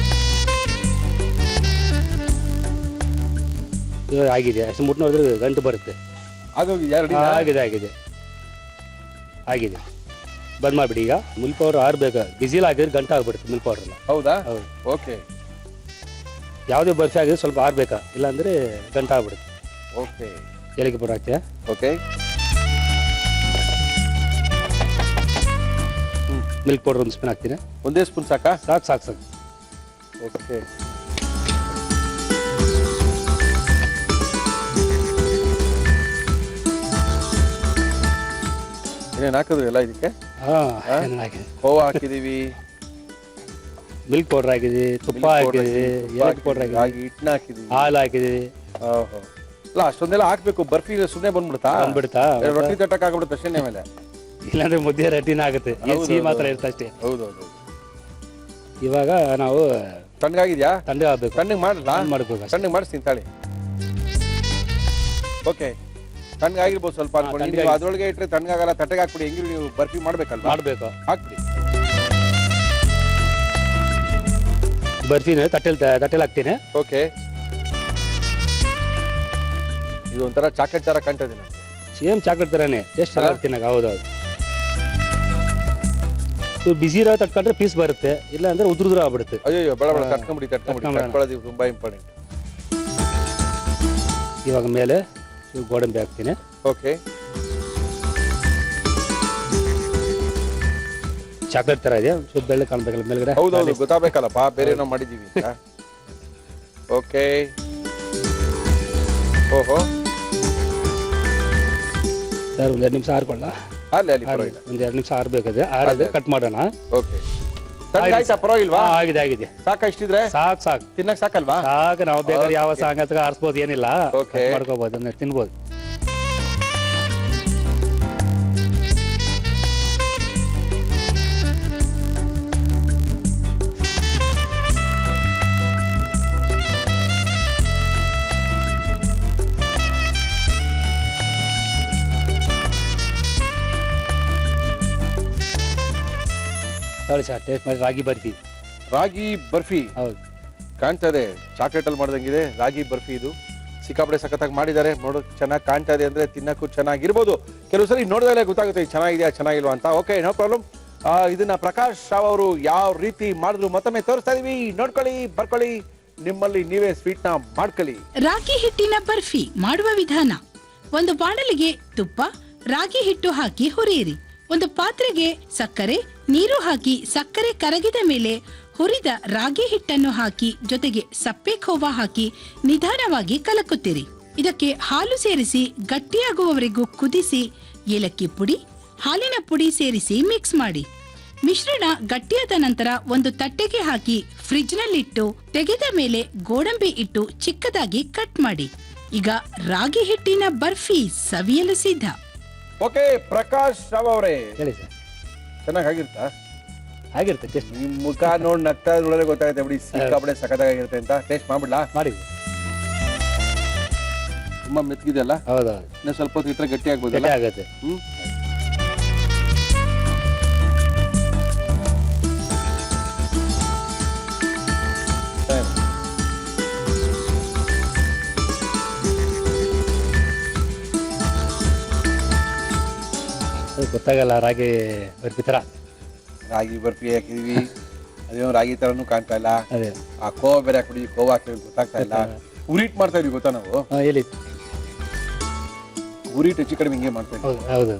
ಆಗಿದೆ, ಅಷ್ಟು ಮುಟ್ಟು ನೋಡಿದ್ರೆ ಗಂಟು ಬರುತ್ತೆ. ಆಗೋಗಿದ್ಯಾ? ರೆಡಿ? ಆಗಿದೆ ಆಗಿದೆ ಆಗಿದೆ. ಬಂದ್ ಮಾಡಿಬಿಡಿ. ಈಗ ಮಿಲ್ಕ್ ಪೌಡರ್ ಆರ್ಬೇಕು, ಬಿಸಿಲ್ ಹಾಕಿದ್ರೆ ಗಂಟು ಆಗ್ಬಿಡುತ್ತೆ ಮಿಲ್ಕ್ ಪೌಡ್ರಲ್ಲ. ಹೌದಾ? ಹೌದು. ಓಕೆ, ಯಾವುದೇ ಬರ್ಫಿ ಆಗಿದ್ರೆ ಸ್ವಲ್ಪ ಆರ್ಬೇಕಾ, ಇಲ್ಲಾಂದ್ರೆ ಗಂಟು ಆಗ್ಬಿಡುತ್ತೆ. ಓಕೆ, ಏಲಕ್ಕಿ ಪೌಡರ್ ಹಾಕ್ತೀಯಾ? ಓಕೆ, ಮಿಲ್ಕ್ ಪೌಡರ್ ಒಂದು ಸ್ಪೂನ್ ಹಾಕ್ತೀನಿ. ಒಂದೇ ಸ್ಪೂನ್ ಸಾಕಾ? ಸಾಕು ಸಾಕು ಸಾಕು. ಓಕೆ, ಏನೇನು ಹಾಕಿದ್ವಿ ಎಲ್ಲ ಇದಕ್ಕೆ? ಹಾಂ, ಹಾಕಿದೆ. ಕೋವಾ ಹಾಕಿದೀವಿ, ಮಿಲ್ಕ್ ಪೌಡರ್ ಹಾಕಿದ್ವಿ, ತುಪ್ಪ ಹಾಕಿದ್ವಿ, ಏಲಕ್ಕಿ ಪೌಡರ್ ಹಾಕಿದ್ವಿ, ಹಾಕಿ ಹಿಟ್ಟನ್ನ ಹಾಕಿದೀವಿ. ಹಾಲು ಹಾಕಿದ್ವಿ. ಓಹೋ, ಅಲ್ಲ ಅಷ್ಟೊಂದೆಲ್ಲ ಹಾಕ್ಬೇಕು. ಬರ್ಫಿ ಸುಮ್ಮನೆ ಬಂದ್ಬಿಡುತ್ತಾ? ಬಂದ್ಬಿಡ್ತಾ? ರೊಟ್ಟಿ ತಟ್ಟಕ್ಕೆ ಹಾಕ್ಬಿಡುತ್ತೆ ಅಷ್ಟೇ ಮೇಲೆ. ಇಲ್ಲಾಂದ್ರೆ ಮುದ್ದೆ ರೊಟ್ಟಿನ ಆಗುತ್ತೆ, ಸಿಹಿ ಮಾತ್ರ ಇರುತ್ತೆ ಅಷ್ಟೇ. ಹೌದೌದು. ಇವಾಗ ನಾವು ತಣ್ಣಗಾಗಿದ್ಯಾ? ತಣ್ಣಗೆ ಆಗ್ಬೇಕು. ತಣ್ಣಗೆ ಮಾಡಲ್ಲ? ಮಾಡ್ಬೇಕು ಅಷ್ಟೇ. ತಣ್ಣಗೆ ಮಾಡಿಸ್ತೀನಿ ತಾಳಿ. ಓಕೆ, ತಣ್ಣಗಾಗಿರ್ಬೋದು ಸ್ವಲ್ಪ ಅನ್ಕೊಂಡು. ನೀವು ತಣ್ಣಗಾಗಿದೆ. ಅದ್ರೊಳಗೆ ಇಟ್ಟರೆ ತಣ್ಣಗಾಗಲ್ಲ, ತಟ್ಟೆಗೆ ಹಾಕ್ಬಿಡಿ. ಹೆಂಗಿರು ನೀವು ಬರ್ಫಿ ಮಾಡ್ಬೇಕಲ್ವಾ? ಮಾಡಬೇಕು. ಹಾಕ್ಬಿಡಿ. ಬರ್ತೀನಿ, ತಟ್ಟೆಲಿ ಹಾಕ್ತೀನಿ. ಓಕೆ, ಇದು ಒಂಥರ ಚಾಕ್ಲೇಟ್ ತರ ಕಾಣ್ತದೆ ನನಗೆ. ಸೇಮ್ ಚಾಕ್ಲೇಟ್ ಥರನೇ, ಎಷ್ಟು ಚೆನ್ನಾಗಿ ತಿನ್ನಾಗ. ಹೌದೌದು. ಬಿಸಿ ಇರೋ ತಟ್ಕೊಂಡ್ರೆ ಪೀಸ್ ಬರುತ್ತೆ, ಇಲ್ಲ ಅಂದ್ರೆ ಉದುರುದ್ರ ಆಗ್ಬಿಡುತ್ತೆ. ಅಯ್ಯೋ, ಬೇಡ ಬೇಡ, ತಟ್ಕೊಂಬಿಡಿ. ತಟ್ಕೊಳ್ಳೋದು ತುಂಬಾ ಇಂಪಾರ್ಟೆಂಟ್. ಇವಾಗ ಮೇಲೆ ಗೋಡಂಬಿ ಹಾಕ್ತೀನಿ. ಓಕೆ, ಚಾಕ್ಲೇಟ್ ತರ ಇದೆ, ಸ್ವಲ್ಪ ಬೆಳ್ಳ ಕಾಣ್ಬೇಕಲ್ಲ ಮೇಲ್ಗಡೆ. ಹೌದೌದು, ಗೊತ್ತಾಗಬೇಕಲ್ಲಪ್ಪ, ಬೇರೆ ಏನೋ ಮಾಡಿದ್ದೀವಿ ಅಂತ. ಓಕೆ, ಓಹೋ, ಸರ್ ಒಂದು 2 ನಿಮಿಷ ಆರ್ಕೊಳ್ಳ. ಅಲ್ಲಿ ಅಲ್ಲಿ ಪರವಾಗಿಲ್ಲ. ಒಂದು 2 ನಿಮಿಷ ಆರ್ಬೇಕಾದ್ರೆ ಆರಿದ್ರೆ ಕಟ್ ಮಾಡೋಣ. ಓಕೆ, ತಣ್ಣಗಾಯ್ತಾ? ಪರವಾಗಿಲ್ವಾ? ಆಗಿದೆ ಆಗಿದೆ. ಸಾಕಾ? ಇಷ್ಟಿದ್ರೆ ಸಾಕು ಸಾಕು. ತಿನ್ನಕ್ ಸಾಕಲ್ವಾ? ಸಾಕು. ನಾವು ಬೇಕಾದ್ರೆ ಯಾವ ಸಾಂಗತ್ಗ ಆರಿಸ್ಬೋದು, ಏನಿಲ್ಲ. Okay. ಮಾಡ್ಕೋಬಹುದು, ಅಂದ್ರೆ ತಿನ್ಬೋದು. ನೋಡಿ ಸರ್, ಟೇಸ್ಟ್ ಮಾಡಿ. ರಾಗಿ ಬರ್ಫಿ. ರಾಗಿ ಬರ್ಫಿ ಹೌದು, ಕಾಣ್ತಾ ಇದೆ, ಚಾಕ್ಲೇಟ್ ಅಲ್ಲಿ ಮಾಡ್ದಂಗಿದೆ. ರಾಗಿ ಬರ್ಫಿ ಇದು ಸಿಕ್ಕಾಪಡೆ ಸಖತ್ತಾಗಿ ಮಾಡಿದ್ದಾರೆ. ನೋಡೋಕೆ ಚೆನ್ನಾಗಿ ಕಾಣ್ತಾ ಇದೆ, ಅಂದ್ರೆ ತಿನ್ನಕ್ಕೂ ಚೆನ್ನಾಗಿರ್ಬೋದು. ಕೆಲವು ಸರಿ ನೋಡಿದಾಗಲೇ ಗೊತ್ತಾಗುತ್ತೆ ಚೆನ್ನಾಗಿದೆಯಾ ಚೆನ್ನಾಗಿಲ್ವಾ ಅಂತ. Okay, no problem. ಇದನ್ನ ಪ್ರಕಾಶ್ ರಾವ್ ಅವರು ಯಾವ ರೀತಿ ಮಾಡಿದ್ರು ಮತ್ತೊಮ್ಮೆ ತೋರಿಸ್ತಾ ಇದೀವಿ. ನೋಡ್ಕೊಳ್ಳಿ, ಬರ್ಕೊಳ್ಳಿ, ನಿಮ್ಮಲ್ಲಿ ನೀವೇ ಸ್ವೀಟ್ ನ ಮಾಡ್ಕೊಳ್ಳಿ. ರಾಗಿ ಹಿಟ್ಟಿನ ಬರ್ಫಿ ಮಾಡುವ ವಿಧಾನ: ಒಂದು ಬಾಣಲಿಗೆ ತುಪ್ಪ, ರಾಗಿ ಹಿಟ್ಟು ಹಾಕಿ ಹುರಿಯಿರಿ. ಒಂದು ಪಾತ್ರೆಗೆ ಸಕ್ಕರೆ, ನೀರು ಹಾಕಿ ಸಕ್ಕರೆ ಕರಗಿದ ಮೇಲೆ ಹುರಿದ ರಾಗಿ ಹಿಟ್ಟನ್ನು ಹಾಕಿ ಜೊತೆಗೆ ಸಪ್ಪೆ ಖೋವಾ ಹಾಕಿ ನಿಧಾನವಾಗಿ ಕಲಕುತ್ತಿರಿ. ಇದಕ್ಕೆ ಹಾಲು ಸೇರಿಸಿ ಗಟ್ಟಿಯಾಗುವವರೆಗೂ ಕುದಿಸಿ ಏಲಕ್ಕಿ ಪುಡಿ, ಹಾಲಿನ ಪುಡಿ ಸೇರಿಸಿ ಮಿಕ್ಸ್ ಮಾಡಿ. ಮಿಶ್ರಣ ಗಟ್ಟಿಯಾದ ನಂತರ ಒಂದು ತಟ್ಟೆಗೆ ಹಾಕಿ ಫ್ರಿಡ್ಜ್ನಲ್ಲಿಟ್ಟು ತೆಗೆದ ಮೇಲೆ ಗೋಡಂಬಿ ಇಟ್ಟು ಚಿಕ್ಕದಾಗಿ ಕಟ್ ಮಾಡಿ. ಈಗ ರಾಗಿ ಹಿಟ್ಟಿನ ಬರ್ಫಿ ಸವಿಯಲು ಸಿದ್ಧ. ಓಕೆ, ಪ್ರಕಾಶ್ ರಾವ್ ಅವರೇ ಹೇಳಿ ಸರ್. ಚೆನ್ನಾಗಿರುತ್ತಾ? ಆಗಿರುತ್ತೆ ಟೇಸ್ಟ್. ನಿಮ್ ಮುಖ ನೋಡಿ ನಗ್ತಾ ನೋಡಿದ್ರೆ ಗೊತ್ತಾಗುತ್ತೆ ಬಿಡಿ, ಸಿಕ್ಕಾಪಡೆ ಸಖತ್ತಾಗಿರುತ್ತೆ ಅಂತ. ಟೇಸ್ಟ್ ಮಾಡ್ಬಿಡ್ಲಾ? ಮಾಡಿದ್ವಿ. ತುಂಬಾ ಮೆತ್ತಗಿದೆಯಲ್ಲ, ಹೌದೌದು, ಇನ್ನು ಸ್ವಲ್ಪ ಹೊತ್ತು ಇಟ್ಟರೆ ಗಟ್ಟಿ ಆಗ್ಬೋದಲ್ಲ. ಗಟ್ಟಿ ಆಗುತ್ತೆ. ಹ್ಮ್ ಅದು ಗೊತ್ತಾಗಲ್ಲ ರಾಗಿ ಬರ್ಫಿ ಥರ. ರಾಗಿ ಬರ್ಫಿ ಹಾಕಿದೀವಿ, ಅದೇನೋ ರಾಗಿ ತರನು ಕಾಣ್ತಾ ಇಲ್ಲ. ಅದೇ ಆ ಕೋವಾ ಬೇರೆ ಹಾಕ್ಬಿಡಿ, ಕೋವಾ ಹಾಕಿದ್ರೆ ಗೊತ್ತಾಗ್ತಾ ಇಲ್ಲ. ಉರಿಟ್ ಮಾಡ್ತಾ ಇದೀವಿ ಗೊತ್ತಾ ನಾವು, ಹೇಳಿ. ಉರಿಟ್ ಹೆಚ್ಚು ಕಡಿಮೆ ಹಿಂಗೆ ಮಾಡ್ತಾ ಇದ್ವಿ. ಹೌದು ಹೌದು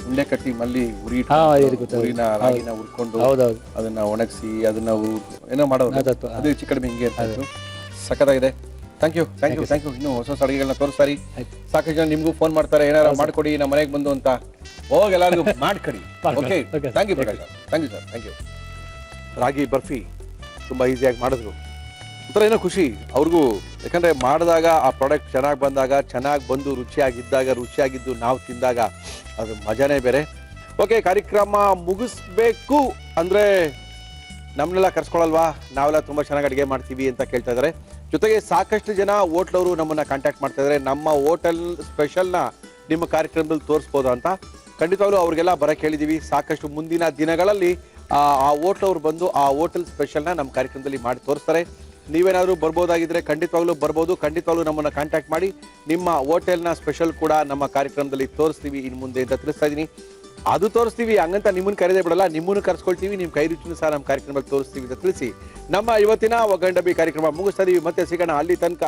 ಉಂಡೆ ಕಟ್ಟಿ ಮಲ್ಲಿ ಉರಿಟ್ ಗೊತ್ತಾಯ್ತು. ಉರಿನ ರಾಗಿನ ಹುರ್ಕೊಂಡು ಹೌದೌದು, ಅದನ್ನ ಒಣಗಿಸಿ ಅದನ್ನ ಏನೋ ಮಾಡೋದು, ಹೌದೌದು. ಅದು ಹೆಚ್ಚು ಕಡಿಮೆ ಹಿಂಗೆ ಇರ್ತಾ ಇತ್ತು. ಸಖತ್ತಾಗಿದೆ. ಥ್ಯಾಂಕ್ ಯು ಇನ್ನೂ ಹೊಸ ಹೊಸ ಅಡುಗೆಗಳನ್ನ ತೋರಿಸ್ತಾರಿ. ಸಾಕಷ್ಟು ಜನ ನಿಮ್ಗೂ ಫೋನ್ ಮಾಡ್ತಾರೆ, ಏನಾರ ಮಾಡ್ಕೊಡಿ ನಮ್ಮ ಮನೆಗೆ ಬಂದು ಅಂತ. ಹೋಗಿ ಎಲ್ಲರಿಗೂ ಮಾಡ್ಕೊಡಿ. Okay, thank you Prakash, thank you sir, thank you. Ragi barfi ತುಂಬ ಈಸಿಯಾಗಿ ಮಾಡಿದ್ರು, ಒಂಥರ ಏನೋ ಖುಷಿ ಅವ್ರಿಗೂ. ಯಾಕಂದರೆ ಮಾಡಿದಾಗ ಆ ಪ್ರಾಡಕ್ಟ್ ಚೆನ್ನಾಗಿ ಬಂದಾಗ, ಚೆನ್ನಾಗಿ ಬಂದು ರುಚಿಯಾಗಿದ್ದು ನಾವು ತಿಂದಾಗ ಅದು ಮಜಾನೇ ಬೇರೆ. ಓಕೆ, ಕಾರ್ಯಕ್ರಮ ಮುಗಿಸ್ಬೇಕು ಅಂದರೆ ನಮ್ಮನ್ನೆಲ್ಲ ಕರ್ಸ್ಕೊಳಲ್ವಾ, ನಾವೆಲ್ಲ ತುಂಬ ಚೆನ್ನಾಗಿ ಅಡುಗೆ ಮಾಡ್ತೀವಿ ಅಂತ ಕೇಳ್ತಾ ಇದ್ದಾರೆ. ಜೊತೆಗೆ ಸಾಕಷ್ಟು ಜನ ಹೋಟ್ಲವರು ನಮ್ಮನ್ನು ಕಾಂಟ್ಯಾಕ್ಟ್ ಮಾಡ್ತಾ ಇದ್ದಾರೆ, ನಮ್ಮ ಹೋಟೆಲ್ ಸ್ಪೆಷಲ್ನ ನಿಮ್ಮ ಕಾರ್ಯಕ್ರಮದಲ್ಲಿ ತೋರಿಸ್ಬೋದಾ ಅಂತ. ಖಂಡಿತವಾಗ್ಲೂ ಅವ್ರಿಗೆಲ್ಲ ಬರೋಕ್ಕೆ ಹೇಳಿದ್ದೀವಿ. ಸಾಕಷ್ಟು ಮುಂದಿನ ದಿನಗಳಲ್ಲಿ ಆ ಹೋಟ್ಲವ್ರು ಬಂದು ಆ ಹೋಟೆಲ್ ಸ್ಪೆಷಲ್ನ ನಮ್ಮ ಕಾರ್ಯಕ್ರಮದಲ್ಲಿ ಮಾಡಿ ತೋರಿಸ್ತಾರೆ. ನೀವೇನಾದರೂ ಬರ್ಬೋದಾಗಿದ್ದರೆ ಖಂಡಿತವಾಗ್ಲೂ ಬರ್ಬೋದು. ಖಂಡಿತವಾಗ್ಲೂ ನಮ್ಮನ್ನು ಕಾಂಟ್ಯಾಕ್ಟ್ ಮಾಡಿ, ನಿಮ್ಮ ಹೋಟೆಲ್ನ ಸ್ಪೆಷಲ್ ಕೂಡ ನಮ್ಮ ಕಾರ್ಯಕ್ರಮದಲ್ಲಿ ತೋರಿಸ್ತೀವಿ ಇನ್ನು ಮುಂದೆ ಅಂತ ತಿಳಿಸ್ತಾ ಇದ್ದೀನಿ. ಅದು ತೋರಿಸ್ತೀವಿ ಹಂಗಂತ ನಿಮ್ಮನ್ನು ಕರೆದೇ ಬಿಡಲ್ಲ, ನಿಮ್ಮನ್ನು ಕರ್ಸ್ಕೊಳ್ತೀವಿ, ನಿಮ್ಮ ಕೈ ರುಚಿನೂ ಸಹ ನಮ್ಮ ಕಾರ್ಯಕ್ರಮದಲ್ಲಿ ತೋರಿಸ್ತೀವಿ ಅಂತ ತಿಳಿಸಿ ನಮ್ಮ ಇವತ್ತಿನ ಒಗ್ಗಂಡಬ್ಬಿ ಕಾರ್ಯಕ್ರಮ ಮುಗಿಸ್ತಾ ಇದೀವಿ. ಮತ್ತೆ ಸಿಗೋಣ, ಅಲ್ಲಿ ತನಕ